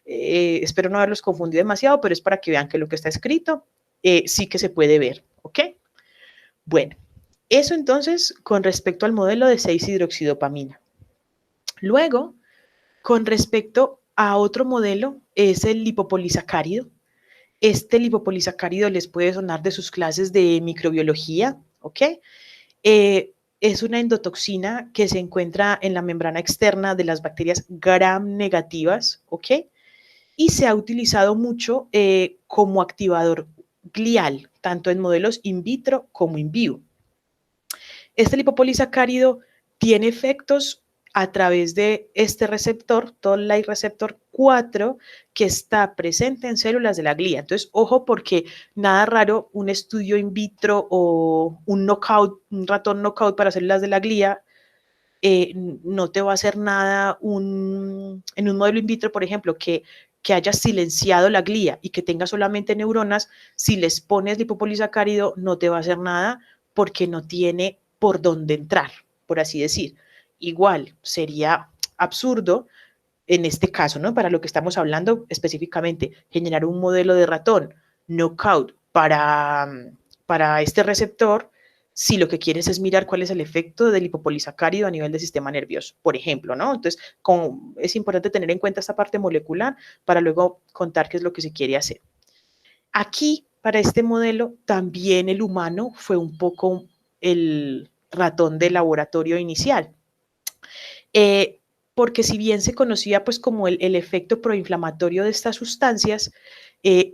Espero no haberlos confundido demasiado, pero es para que vean que lo que está escrito sí que se puede ver, ¿ok? Bueno, eso entonces con respecto al modelo de 6-hidroxidopamina. Luego, con respecto a otro modelo, es el lipopolisacárido. Este lipopolisacárido les puede sonar de sus clases de microbiología, ¿ok? Es una endotoxina que se encuentra en la membrana externa de las bacterias gram negativas, ¿ok? Y se ha utilizado mucho como activador glial, tanto en modelos in vitro como in vivo. Este lipopolisacárido tiene efectos a través de este receptor, Toll-like receptor 4, que está presente en células de la glía. Entonces, ojo, porque nada raro, un estudio in vitro o un knockout, un ratón knockout para células de la glía, no te va a hacer nada en un modelo in vitro, por ejemplo, que haya silenciado la glía y que tenga solamente neuronas. Si les pones lipopolisacárido, no te va a hacer nada porque no tiene por dónde entrar, por así decir. Igual sería absurdo en este caso, ¿no? Para lo que estamos hablando específicamente, generar un modelo de ratón knockout para este receptor, si lo que quieres es mirar cuál es el efecto del lipopolisacárido a nivel del sistema nervioso, por ejemplo, ¿no? Entonces, es importante tener en cuenta esta parte molecular para luego contar qué es lo que se quiere hacer. Aquí, para este modelo, también el humano fue un poco el ratón de laboratorio inicial. Porque si bien se conocía pues como el efecto proinflamatorio de estas sustancias,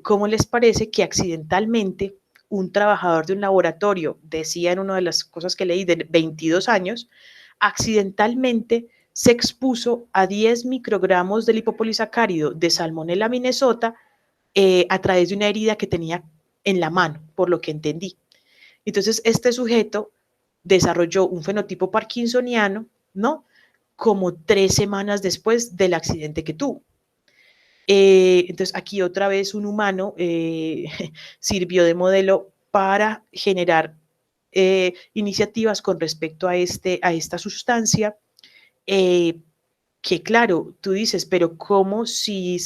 ¿cómo les parece que accidentalmente un trabajador de un laboratorio, decía en una de las cosas que leí, de 22 años, accidentalmente se expuso a 10 microgramos de lipopolisacárido de Salmonella Minnesota a través de una herida que tenía en la mano, por lo que entendí? Entonces, este sujeto desarrolló un fenotipo parkinsoniano, ¿no? Como 3 semanas después del accidente que tuvo. Entonces, aquí otra vez un humano sirvió de modelo para generar iniciativas con respecto a esta sustancia, que claro, tú dices, pero ¿cómo si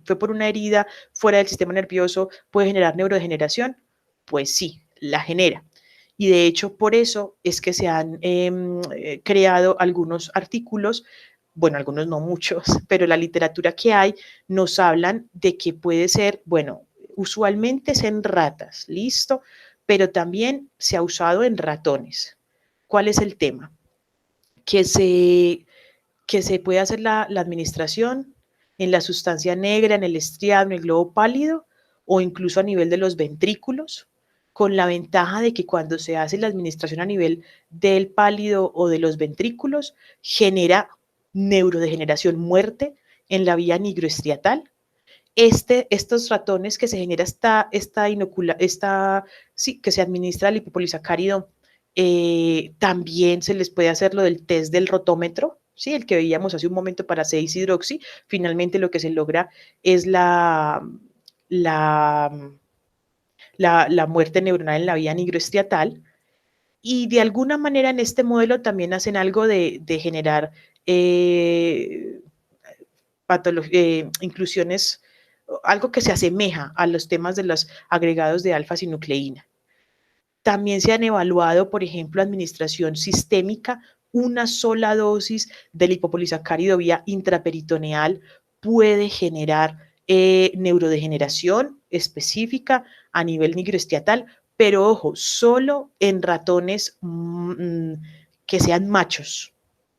fue por una herida fuera del sistema nervioso puede generar neurodegeneración? Pues sí, la genera. Y de hecho, por eso es que se han creado algunos artículos, bueno, algunos no muchos, pero la literatura que hay nos hablan de que puede ser, bueno, usualmente es en ratas, listo, pero también se ha usado en ratones. ¿Cuál es el tema? Que se puede hacer la administración en la sustancia negra, en el estriado, en el globo pálido o incluso a nivel de los ventrículos, con la ventaja de que cuando se hace la administración a nivel del pálido o de los ventrículos, genera neurodegeneración, muerte en la vía nigroestriatal. Estos ratones que se genera sí, que se administra el lipopolisacárido, también se les puede hacer lo del test del rotómetro, ¿sí? El que veíamos hace un momento para 6-hidroxi. Finalmente lo que se logra es la, la muerte neuronal en la vía nigroestriatal. Y de alguna manera en este modelo también hacen algo de generar inclusiones, algo que se asemeja a los temas de los agregados de alfa-sinucleína. También se han evaluado, por ejemplo, administración sistémica una sola dosis del lipopolisacárido vía intraperitoneal puede generar neurodegeneración específica a nivel nigrostriatal, pero ojo, solo en ratones que sean machos.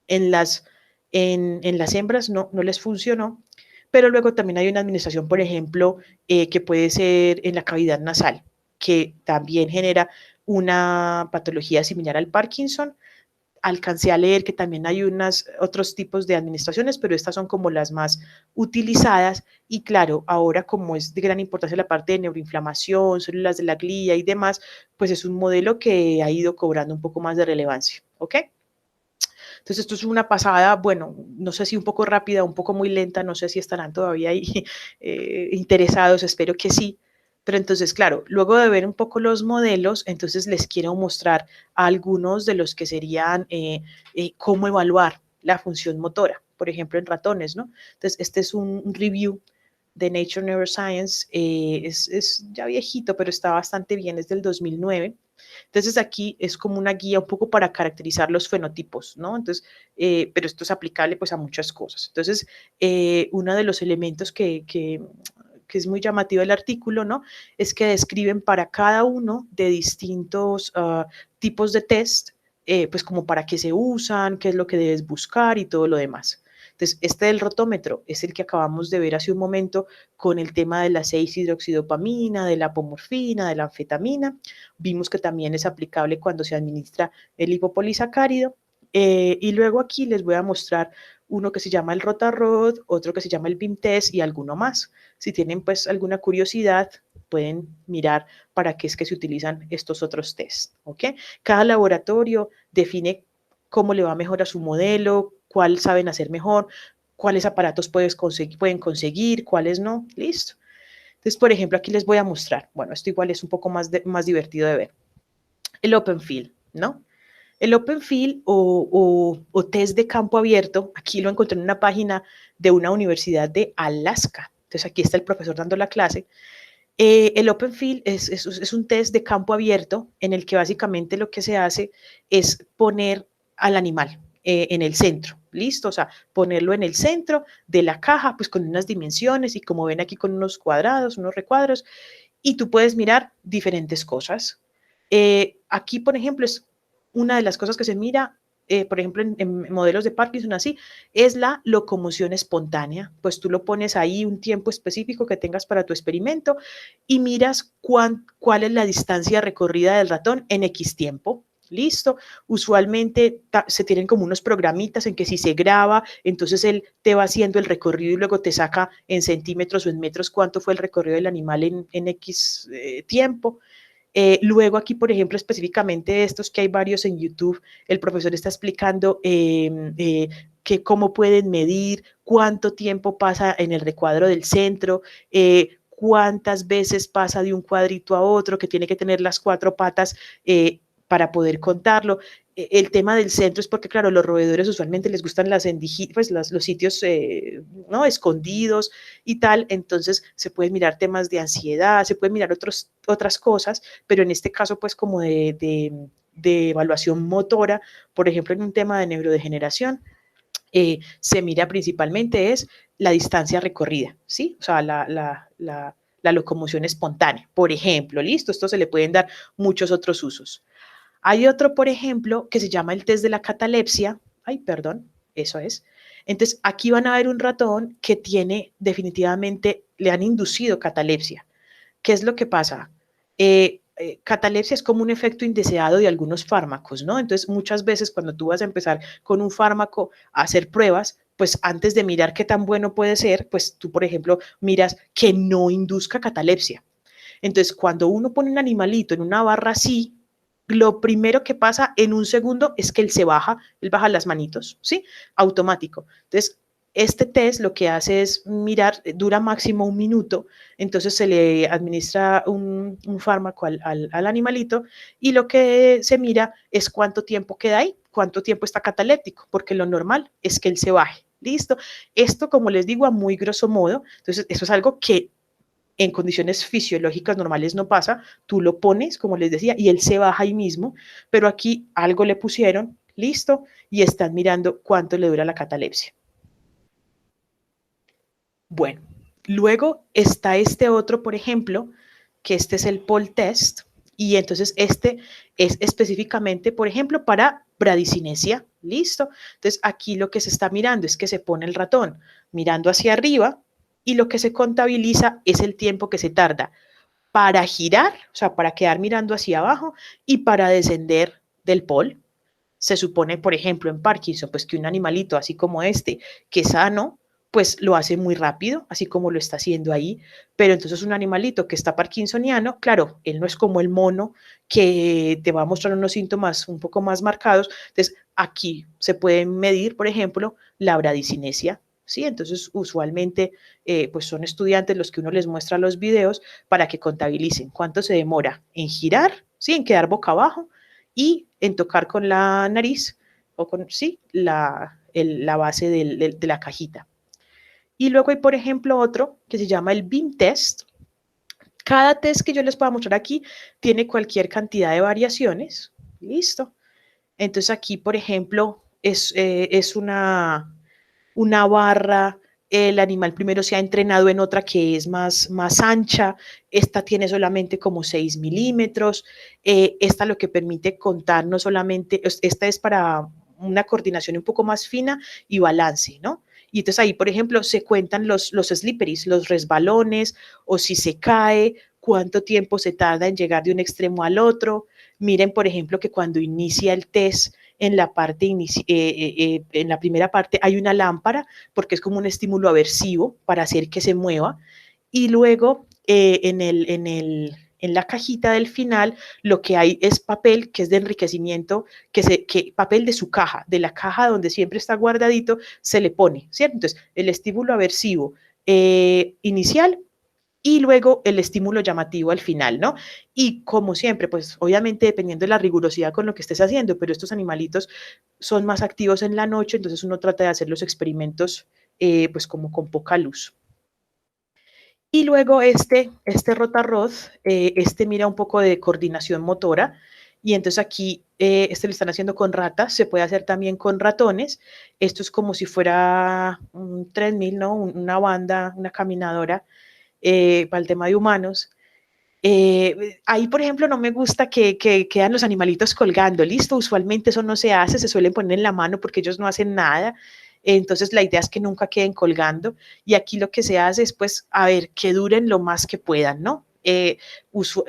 En las hembras no les funcionó, pero luego también hay una administración, por ejemplo, que puede ser en la cavidad nasal, que también genera una patología similar al Parkinson. Alcancé a leer que también hay otros tipos de administraciones, pero estas son como las más utilizadas. Y claro, ahora como es de gran importancia la parte de neuroinflamación, células de la glía y demás, pues es un modelo que ha ido cobrando un poco más de relevancia. ¿Ok? Entonces, esto es una pasada, bueno, no sé si un poco rápida, un poco muy lenta, no sé si estarán todavía ahí interesados, espero que sí. Pero entonces, claro, luego de ver un poco los modelos, entonces les quiero mostrar algunos de los que serían cómo evaluar la función motora, por ejemplo, en ratones, ¿no? Entonces, este es un review de Nature Neuroscience, es ya viejito, pero está bastante bien, es del 2009. Entonces aquí es como una guía un poco para caracterizar los fenotipos, ¿no? Entonces, pero esto es aplicable pues a muchas cosas. Entonces, uno de los elementos que es muy llamativo del artículo, ¿no? Es que describen para cada uno de distintos tipos de test, pues como para qué se usan, qué es lo que debes buscar y todo lo demás. Entonces, este del rotómetro es el que acabamos de ver hace un momento con el tema de la 6-hidroxidopamina, de la apomorfina, de la anfetamina. Vimos que también es aplicable cuando se administra el lipopolisacárido. Y luego aquí les voy a mostrar uno que se llama el Rotarod, otro que se llama el BIM test y alguno más. Si tienen pues alguna curiosidad, pueden mirar para qué es que se utilizan estos otros tests, ¿ok? Cada laboratorio define cómo le va mejor a su modelo, cuál saben hacer mejor, cuáles aparatos pueden conseguir, cuáles no, listo. Entonces, por ejemplo, aquí les voy a mostrar, bueno, esto igual es un poco más divertido de ver, el Open Field, ¿no? El Open Field o test de campo abierto, aquí lo encontré en una página de una universidad de Alaska. Entonces, aquí está el profesor dando la clase. El Open Field es un test de campo abierto en el que básicamente lo que se hace es poner al animal en el centro, ¿listo? O sea, ponerlo en el centro de la caja, pues con unas dimensiones y como ven aquí con unos cuadrados, unos recuadros, y tú puedes mirar diferentes cosas. Aquí, por ejemplo, es una de las cosas que se mira, por ejemplo, en modelos de Parkinson así, es la locomoción espontánea. Pues tú lo pones ahí un tiempo específico que tengas para tu experimento y miras cuál es la distancia recorrida del ratón en X tiempo. Listo. Usualmente se tienen como unos programitas en que si se graba, entonces él te va haciendo el recorrido y luego te saca en centímetros o en metros cuánto fue el recorrido del animal en X tiempo. Luego aquí, por ejemplo, específicamente estos que hay varios en YouTube, el profesor está explicando que cómo pueden medir, cuánto tiempo pasa en el recuadro del centro, cuántas veces pasa de un cuadrito a otro, que tiene que tener las 4 patas para poder contarlo. El tema del centro es porque, claro, los roedores usualmente les gustan pues los sitios ¿no? escondidos y tal, entonces se pueden mirar temas de ansiedad, se pueden mirar otras cosas, pero en este caso, pues como de evaluación motora, por ejemplo, en un tema de neurodegeneración, se mira principalmente es la distancia recorrida, ¿sí? O sea, la locomoción espontánea, por ejemplo, ¿listo? Esto se le pueden dar muchos otros usos. Hay otro, por ejemplo, que se llama el test de la catalepsia. Ay, perdón, eso es. Entonces, aquí van a ver un ratón que tiene definitivamente, le han inducido catalepsia. ¿Qué es lo que pasa? Catalepsia es como un efecto indeseado de algunos fármacos, ¿no? Entonces, muchas veces cuando tú vas a empezar con un fármaco a hacer pruebas, pues antes de mirar qué tan bueno puede ser, pues tú, por ejemplo, miras que no induzca catalepsia. Entonces, cuando uno pone un animalito en una barra así, lo primero que pasa en un segundo es que él baja las manitos, ¿sí? Automático. Entonces, este test lo que hace es mirar, dura máximo 1 minuto, entonces se le administra un fármaco al animalito y lo que se mira es cuánto tiempo queda ahí, cuánto tiempo está cataléptico, porque lo normal es que él se baje. ¿Listo? Esto, como les digo, a muy grosso modo, entonces eso es algo que en condiciones fisiológicas normales no pasa, tú lo pones, como les decía, y él se baja ahí mismo, pero aquí algo le pusieron, listo, y están mirando cuánto le dura la catalepsia. Bueno, luego está este otro, por ejemplo, que este es el POL test, y entonces este es específicamente, por ejemplo, para bradicinesia, ¿listo? Entonces aquí lo que se está mirando es que se pone el ratón mirando hacia arriba y lo que se contabiliza es el tiempo que se tarda para girar, o sea, para quedar mirando hacia abajo y para descender del POL. Se supone, por ejemplo, en Parkinson, pues que un animalito así como este, que es sano, pues lo hace muy rápido, así como lo está haciendo ahí, pero entonces un animalito que está parkinsoniano, claro, él no es como el mono que te va a mostrar unos síntomas un poco más marcados, entonces aquí se puede medir, por ejemplo, la bradicinesia, ¿sí? Entonces usualmente pues son estudiantes los que uno les muestra los videos para que contabilicen cuánto se demora en girar, ¿sí? En quedar boca abajo, y en tocar con la nariz o con, sí, la base de la cajita. Y luego hay, por ejemplo, otro que se llama el BIM test. Cada test que yo les pueda mostrar aquí tiene cualquier cantidad de variaciones. Listo. Entonces aquí, por ejemplo, es una barra, el animal primero se ha entrenado en otra que es más ancha, esta tiene solamente como 6 milímetros, esta lo que permite contar no solamente, esta es para una coordinación un poco más fina y balance, ¿no? Y entonces ahí, por ejemplo, se cuentan los slipperies, los resbalones, o si se cae, cuánto tiempo se tarda en llegar de un extremo al otro. Miren, por ejemplo, que cuando inicia el test, en la parte en la primera parte hay una lámpara porque es como un estímulo aversivo para hacer que se mueva y luego en la cajita del final lo que hay es papel que es de enriquecimiento, papel de su caja, de la caja donde siempre está guardadito, se le pone, ¿cierto? Entonces, el estímulo aversivo inicial y luego el estímulo llamativo al final, ¿no? Y como siempre, pues obviamente dependiendo de la rigurosidad con lo que estés haciendo, pero estos animalitos son más activos en la noche, entonces uno trata de hacer los experimentos pues como con poca luz. Y luego rotarrod, este mira un poco de coordinación motora, y entonces aquí lo están haciendo con ratas, se puede hacer también con ratones. Esto es como si fuera un 3000, ¿no? Una banda, una caminadora para el tema de humanos. Ahí, por ejemplo, no me gusta que quedan los animalitos colgando, listo, usualmente eso no se hace, se suelen poner en la mano porque ellos no hacen nada, entonces la idea es que nunca queden colgando y aquí lo que se hace es pues, a ver, que duren lo más que puedan, ¿no?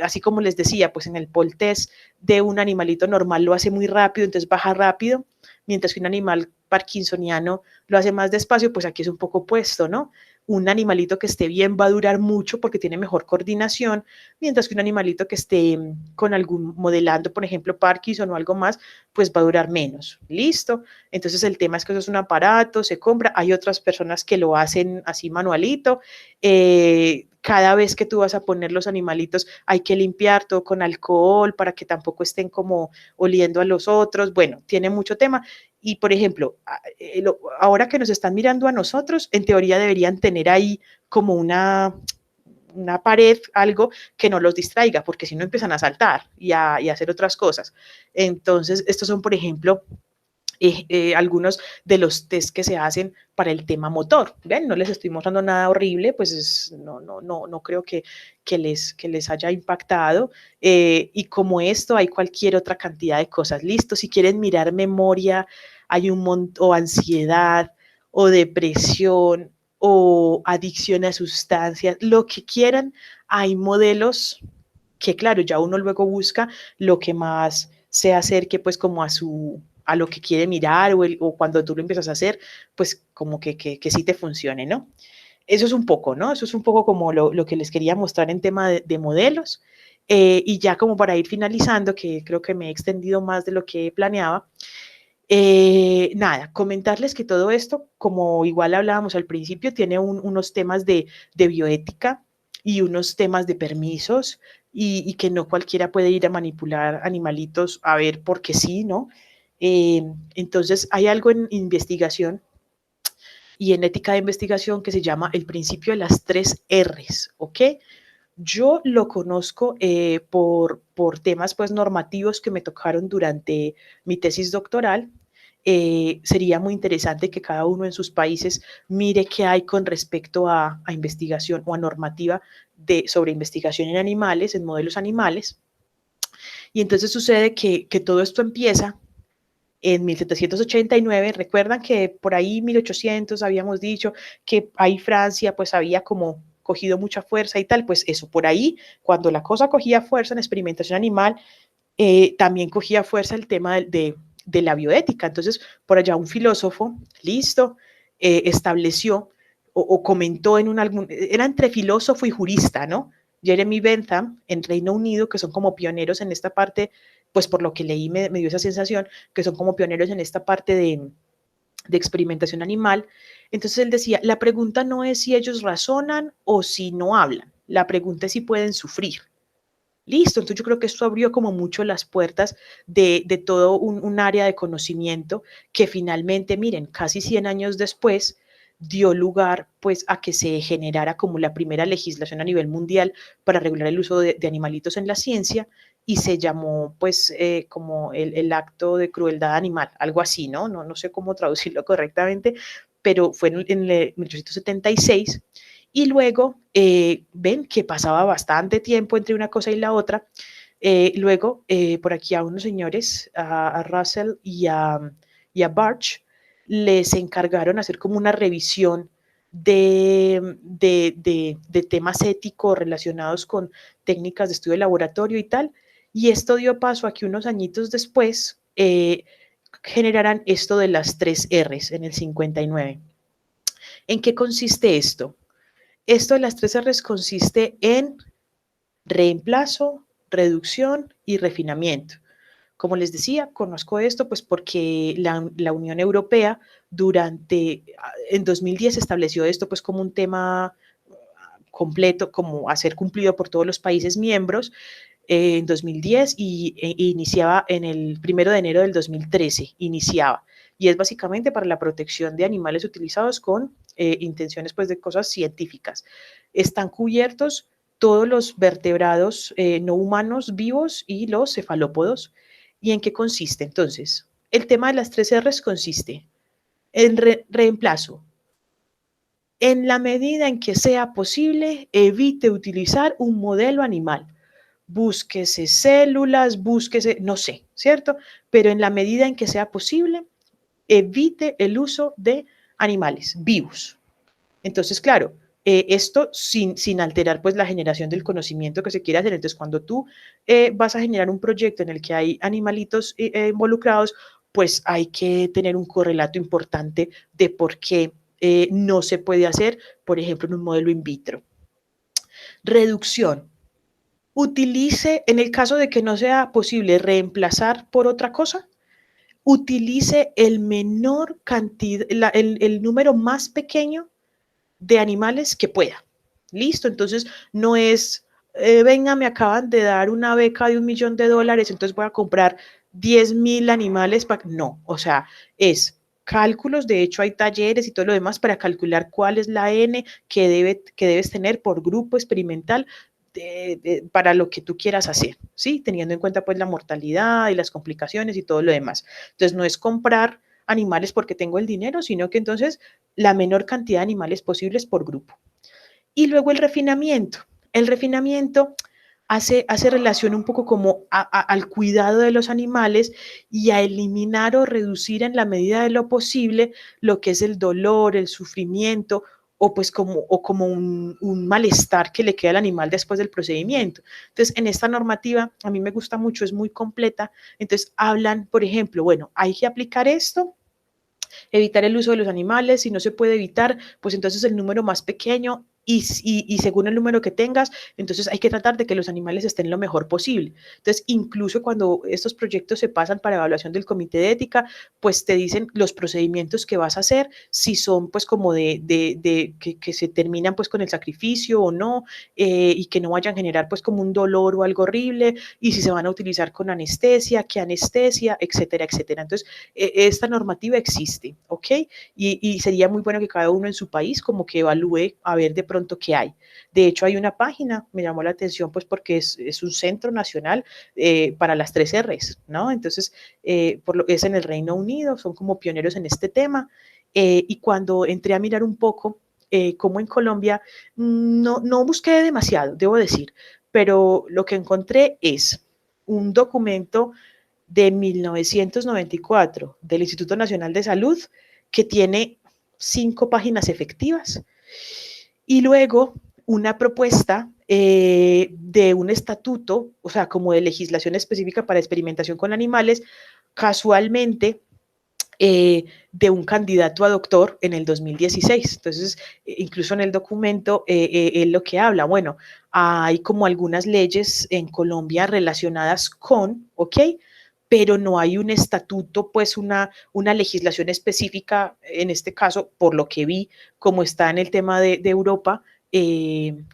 Así como les decía, pues en el pole test de un animalito normal lo hace muy rápido, entonces baja rápido, mientras que un animal parkinsoniano lo hace más despacio, pues aquí es un poco opuesto, ¿no? Un animalito que esté bien va a durar mucho porque tiene mejor coordinación, mientras que un animalito que esté con algún modelando, por ejemplo, Parkinson o algo más, pues va a durar menos. Listo. Entonces el tema es que eso es un aparato, se compra. Hay otras personas que lo hacen así manualito. Cada vez que tú vas a poner los animalitos hay que limpiar todo con alcohol para que tampoco estén como oliendo a los otros. Bueno, tiene mucho tema. Y, por ejemplo, ahora que nos están mirando a nosotros, en teoría deberían tener ahí como una pared, algo que no los distraiga, porque si no empiezan a saltar y a hacer otras cosas. Entonces, estos son, por ejemplo, algunos de los test que se hacen para el tema motor. ¿Ven? No les estoy mostrando nada horrible, pues no creo que les haya impactado. Y como esto, hay cualquier otra cantidad de cosas. Listo, si quieren mirar memoria, hay un montón, o ansiedad, o depresión, o adicción a sustancias, lo que quieran, hay modelos que claro, ya uno luego busca lo que más se acerque pues como a lo que quiere mirar o cuando tú lo empiezas a hacer, pues como que sí te funcione, ¿no? Eso es un poco, ¿no? Eso es un poco como lo que les quería mostrar en tema de modelos. Y ya como para ir finalizando, que creo que me he extendido más de lo que planeaba, nada, comentarles que todo esto, como igual hablábamos al principio, tiene unos temas de bioética y unos temas de permisos y que no cualquiera puede ir a manipular animalitos a ver porque sí, ¿no? Entonces hay algo en investigación y en ética de investigación que se llama el principio de las 3 Rs, ¿ok? Yo lo conozco por temas pues, normativos que me tocaron durante mi tesis doctoral. Sería muy interesante que cada uno en sus países mire qué hay con respecto a investigación o a normativa sobre investigación en animales, en modelos animales. Y entonces sucede que todo esto empieza en 1789. Recuerdan que por ahí 1800 habíamos dicho que ahí Francia pues había como cogido mucha fuerza y tal, pues eso, por ahí, cuando la cosa cogía fuerza en experimentación animal, también cogía fuerza el tema de la bioética. Entonces, por allá un filósofo, listo, estableció o comentó era entre filósofo y jurista, ¿no? Jeremy Bentham, en Reino Unido, que son como pioneros en esta parte, pues por lo que leí me dio esa sensación, que son como pioneros en esta parte de experimentación animal. Entonces él decía, la pregunta no es si ellos razonan o si no hablan, la pregunta es si pueden sufrir. Listo, entonces yo creo que esto abrió como mucho las puertas de todo un área de conocimiento que finalmente, miren, casi 100 años después dio lugar pues a que se generara como la primera legislación a nivel mundial para regular el uso de animalitos en la ciencia y se llamó pues como el acto de crueldad animal, algo así, ¿no? No sé cómo traducirlo correctamente, pero fue en el 1876 y luego ven que pasaba bastante tiempo entre una cosa y la otra. Luego, por aquí a unos señores, a Russell y a Barch, les encargaron hacer como una revisión de temas éticos relacionados con técnicas de estudio de laboratorio y tal. Y esto dio paso a que unos añitos después generaran esto de las 3 Rs en el 59. ¿En qué consiste esto? Esto de las 3 Rs consiste en reemplazo, reducción y refinamiento. Como les decía, conozco esto pues porque la Unión Europea en 2010 estableció esto pues como un tema completo, como a ser cumplido por todos los países miembros en 2010 y iniciaba en el 1 de enero del 2013, iniciaba. Y es básicamente para la protección de animales utilizados con intenciones pues de cosas científicas. Están cubiertos todos los vertebrados no humanos vivos y los cefalópodos. ¿Y en qué consiste? Entonces, el tema de las 3 Rs consiste en reemplazo. En la medida en que sea posible, evite utilizar un modelo animal. Búsquese células, búsquese, no sé, ¿cierto? Pero en la medida en que sea posible, evite el uso de animales vivos. Entonces, claro, esto sin alterar pues la generación del conocimiento que se quiere hacer. Entonces, cuando tú vas a generar un proyecto en el que hay animalitos involucrados, pues hay que tener un correlato importante de por qué no se puede hacer, por ejemplo, en un modelo in vitro. Reducción. Utilice, en el caso de que no sea posible reemplazar por otra cosa, utilice el menor cantidad, el número más pequeño de animales que pueda. Listo, entonces no es, venga, me acaban de dar una beca de $1.000.000, entonces voy a comprar 10.000 animales. No, o sea, es cálculos, de hecho hay talleres y todo lo demás para calcular cuál es la N que debes tener por grupo experimental para lo que tú quieras hacer, ¿sí? Teniendo en cuenta pues la mortalidad y las complicaciones y todo lo demás. Entonces no es comprar animales porque tengo el dinero, sino que entonces la menor cantidad de animales posibles por grupo. Y luego el refinamiento. El refinamiento hace relación un poco como al cuidado de los animales y a eliminar o reducir en la medida de lo posible lo que es el dolor, el sufrimiento o pues como un malestar que le queda al animal después del procedimiento. Entonces, en esta normativa a mí me gusta mucho, es muy completa. Entonces, hablan, por ejemplo, bueno, hay que aplicar esto, evitar el uso de los animales, si no se puede evitar, pues entonces el número más pequeño y según el número que tengas, entonces hay que tratar de que los animales estén lo mejor posible. Entonces, incluso cuando estos proyectos se pasan para evaluación del comité de ética, pues te dicen los procedimientos que vas a hacer, si son pues como que se terminan pues con el sacrificio o no, y que no vayan a generar pues como un dolor o algo horrible, y si se van a utilizar con anestesia, qué anestesia, etcétera, etcétera. Entonces, esta normativa existe, ¿ok? Y sería muy bueno que cada uno en su país como que evalúe a ver de pronto qué hay. De hecho, hay una página, me llamó la atención pues porque es un centro nacional para las 3 Rs, ¿no? Entonces, es en el Reino Unido, son como pioneros en este tema, y cuando entré a mirar un poco, como en Colombia, no busqué demasiado, debo decir, pero lo que encontré es un documento de 1994 del Instituto Nacional de Salud que tiene 5 páginas efectivas y luego una propuesta de un estatuto, o sea, como de legislación específica para experimentación con animales, casualmente de un candidato a doctor en el 2016. Entonces, incluso en el documento, él lo que habla, bueno, hay como algunas leyes en Colombia relacionadas con, ¿ok? Pero no hay un estatuto, pues una legislación específica, en este caso, por lo que vi, como está en el tema de Europa,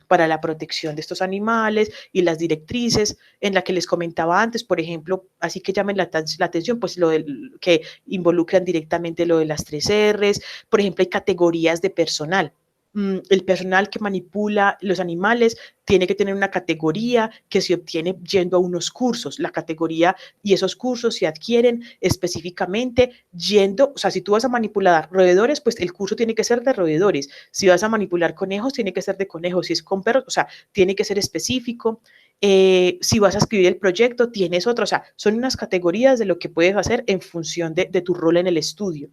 para la protección de estos animales y las directrices en la que les comentaba antes, por ejemplo, así que llamen la atención, pues lo del, que involucran directamente lo de las 3 Rs, por ejemplo, hay categorías de personal. El personal que manipula los animales tiene que tener una categoría que se obtiene yendo a unos cursos. La categoría y esos cursos se adquieren específicamente yendo, o sea, si tú vas a manipular roedores, pues el curso tiene que ser de roedores. Si vas a manipular conejos, tiene que ser de conejos. Si es con perros, o sea, tiene que ser específico. Si vas a escribir el proyecto, tienes otro. O sea, son unas categorías de lo que puedes hacer en función de tu rol en el estudio.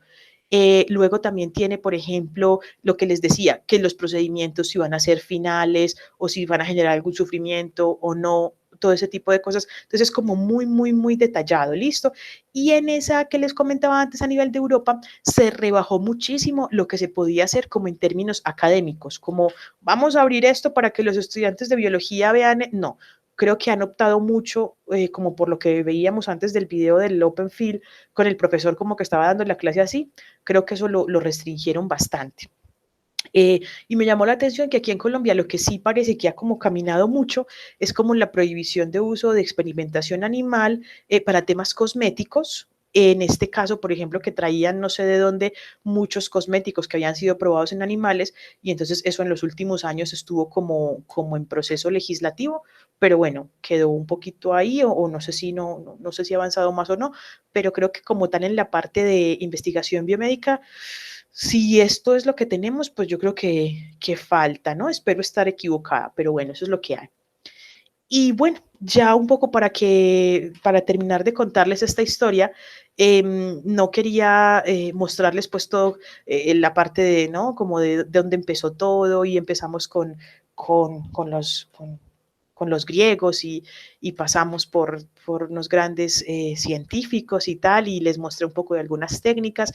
Luego también tiene, por ejemplo, lo que les decía, que los procedimientos si van a ser finales o si van a generar algún sufrimiento o no, todo ese tipo de cosas. Entonces es como muy, muy, muy detallado, ¿listo? Y en esa que les comentaba antes a nivel de Europa, se rebajó muchísimo lo que se podía hacer como en términos académicos, como vamos a abrir esto para que los estudiantes de biología vean, no, creo que han optado mucho, como por lo que veíamos antes del video del Open Field, con el profesor como que estaba dando la clase así, creo que eso lo restringieron bastante. Y me llamó la atención que aquí en Colombia lo que sí parece que ha como caminado mucho es como la prohibición de uso de experimentación animal para temas cosméticos. En este caso, por ejemplo, que traían no sé de dónde muchos cosméticos que habían sido probados en animales y entonces eso en los últimos años estuvo como en proceso legislativo, pero bueno, quedó un poquito ahí o no sé si no sé si ha avanzado más o no, pero creo que como tal en la parte de investigación biomédica si esto es lo que tenemos, pues yo creo que falta, ¿no? Espero estar equivocada, pero bueno, eso es lo que hay. Y bueno, ya un poco para terminar de contarles esta historia, no quería mostrarles pues todo la parte de, ¿no? Como de dónde empezó todo y empezamos con los griegos y pasamos por unos grandes científicos y tal, y les mostré un poco de algunas técnicas,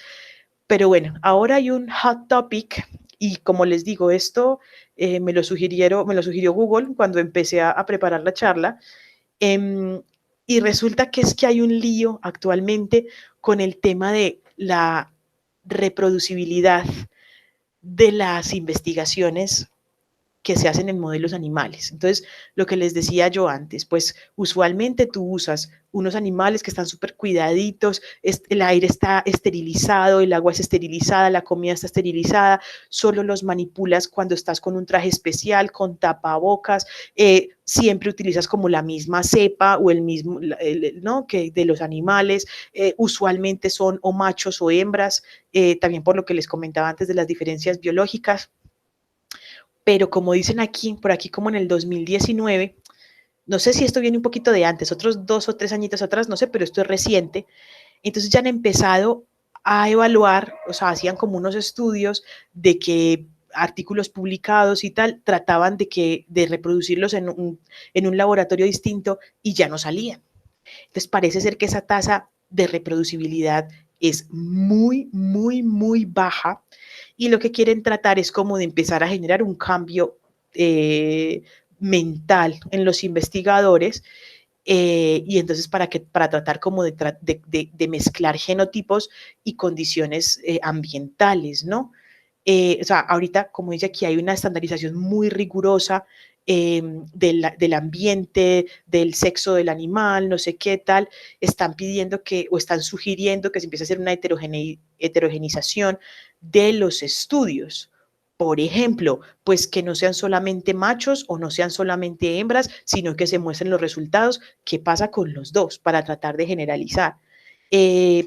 pero bueno, ahora hay un hot topic y como les digo, esto me lo sugirió Google cuando empecé a preparar la charla. em, y resulta que es que hay un lío actualmente con el tema de la reproducibilidad de las investigaciones que se hacen en modelos animales. Entonces, lo que les decía yo antes, pues usualmente tú usas unos animales que están súper cuidaditos, el aire está esterilizado, el agua es esterilizada, la comida está esterilizada, solo los manipulas cuando estás con un traje especial, con tapabocas, siempre utilizas como la misma cepa o el mismo, ¿no? Que de los animales, usualmente son o machos o hembras, también por lo que les comentaba antes de las diferencias biológicas, pero como dicen aquí, por aquí como en el 2019, no sé si esto viene un poquito de antes, otros 2 o 3 añitos atrás, no sé, pero esto es reciente, entonces ya han empezado a evaluar, o sea, hacían como unos estudios de que artículos publicados y tal, trataban de reproducirlos en un laboratorio distinto y ya no salían. Entonces parece ser que esa tasa de reproducibilidad es muy, muy, muy baja y lo que quieren tratar es como de empezar a generar un cambio mental en los investigadores, y entonces para tratar como de mezclar genotipos y condiciones ambientales, ¿no? O sea, ahorita, como dice aquí, hay una estandarización muy rigurosa del ambiente, del sexo del animal, no sé qué tal, están pidiendo que, o están sugiriendo que se empiece a hacer una heterogenización de los estudios. Por ejemplo, pues que no sean solamente machos o no sean solamente hembras, sino que se muestren los resultados, qué pasa con los dos, para tratar de generalizar.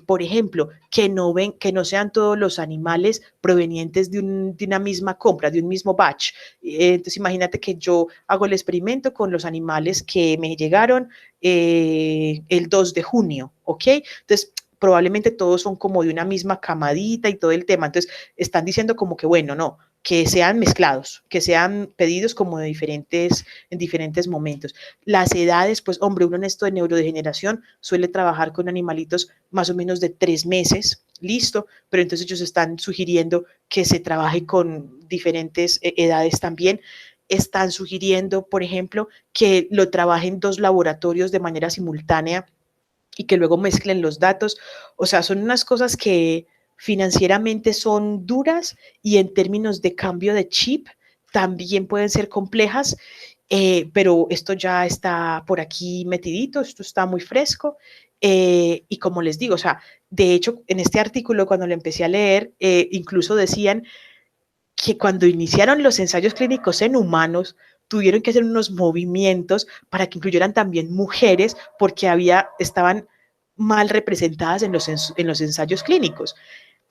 Por ejemplo, que no sean todos los animales provenientes de una misma compra, de un mismo batch. Entonces, imagínate que yo hago el experimento con los animales que me llegaron el 2 de junio, ¿ok? Entonces, probablemente todos son como de una misma camadita y todo el tema. Entonces, están diciendo como que, bueno, no, que sean mezclados, que sean pedidos como de en diferentes momentos. Las edades, pues hombre, uno en esto de neurodegeneración suele trabajar con animalitos más o menos de 3 meses, listo, pero entonces ellos están sugiriendo que se trabaje con diferentes edades también. Están sugiriendo, por ejemplo, que lo trabajen 2 laboratorios de manera simultánea y que luego mezclen los datos. O sea, son unas cosas que financieramente son duras y en términos de cambio de chip también pueden ser complejas, pero esto ya está por aquí metidito, esto está muy fresco. Y como les digo, o sea, de hecho, en este artículo, cuando lo empecé a leer, incluso decían que cuando iniciaron los ensayos clínicos en humanos, tuvieron que hacer unos movimientos para que incluyeran también mujeres porque estaban mal representadas en los ensayos clínicos.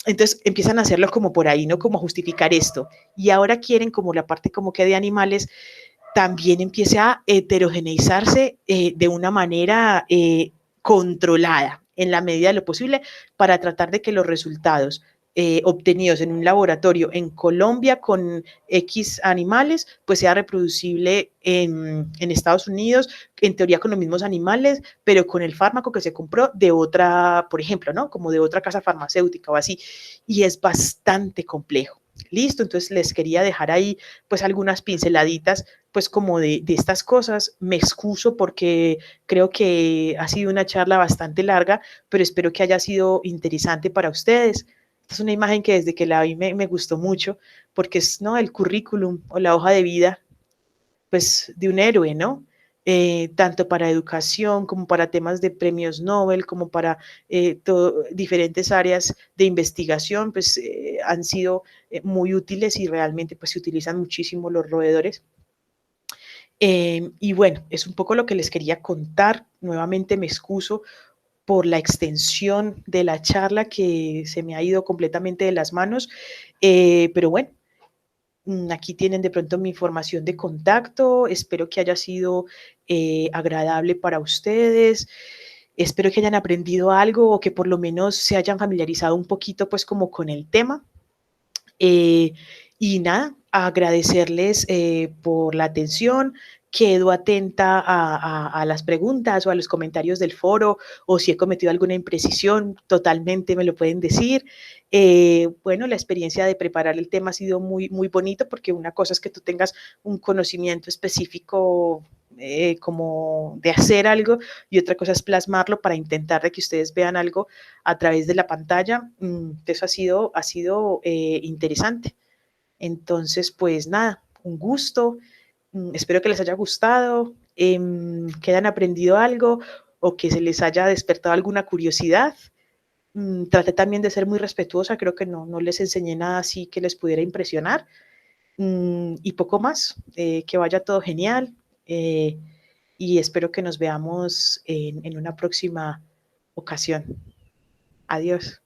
Entonces empiezan a hacerlo como por ahí, ¿no? Como justificar esto. Y ahora quieren como la parte como que de animales también empiece a heterogeneizarse de una manera controlada en la medida de lo posible para tratar de que los resultados obtenidos en un laboratorio en Colombia con X animales, pues sea reproducible en Estados Unidos, en teoría con los mismos animales, pero con el fármaco que se compró de otra, por ejemplo, ¿no? Como de otra casa farmacéutica o así. Y es bastante complejo. Listo, entonces les quería dejar ahí pues algunas pinceladitas pues como de estas cosas. Me excuso porque creo que ha sido una charla bastante larga, pero espero que haya sido interesante para ustedes. Esta es una imagen que desde que la vi me gustó mucho porque es, ¿no?, el currículum o la hoja de vida pues de un héroe, ¿no? Tanto para educación como para temas de premios Nobel, como para diferentes áreas de investigación, pues han sido muy útiles y realmente pues se utilizan muchísimo los roedores. Y bueno, es un poco lo que les quería contar. Nuevamente me excuso por la extensión de la charla que se me ha ido completamente de las manos, pero bueno, aquí tienen de pronto mi información de contacto. Espero que haya sido agradable para ustedes. Espero que hayan aprendido algo o que por lo menos se hayan familiarizado un poquito pues como con el tema. Eh, y nada, agradecerles por la atención. Quedo atenta a las preguntas o a los comentarios del foro, o si he cometido alguna imprecisión, totalmente me lo pueden decir. Bueno, la experiencia de preparar el tema ha sido muy, muy bonito porque una cosa es que tú tengas un conocimiento específico como de hacer algo, y otra cosa es plasmarlo para intentar de que ustedes vean algo a través de la pantalla. Eso ha sido interesante. Entonces, pues nada, un gusto. Espero que les haya gustado, que hayan aprendido algo o que se les haya despertado alguna curiosidad. Traté también de ser muy respetuosa, creo que no les enseñé nada así que les pudiera impresionar. Y poco más, que vaya todo genial, y espero que nos veamos en una próxima ocasión. Adiós.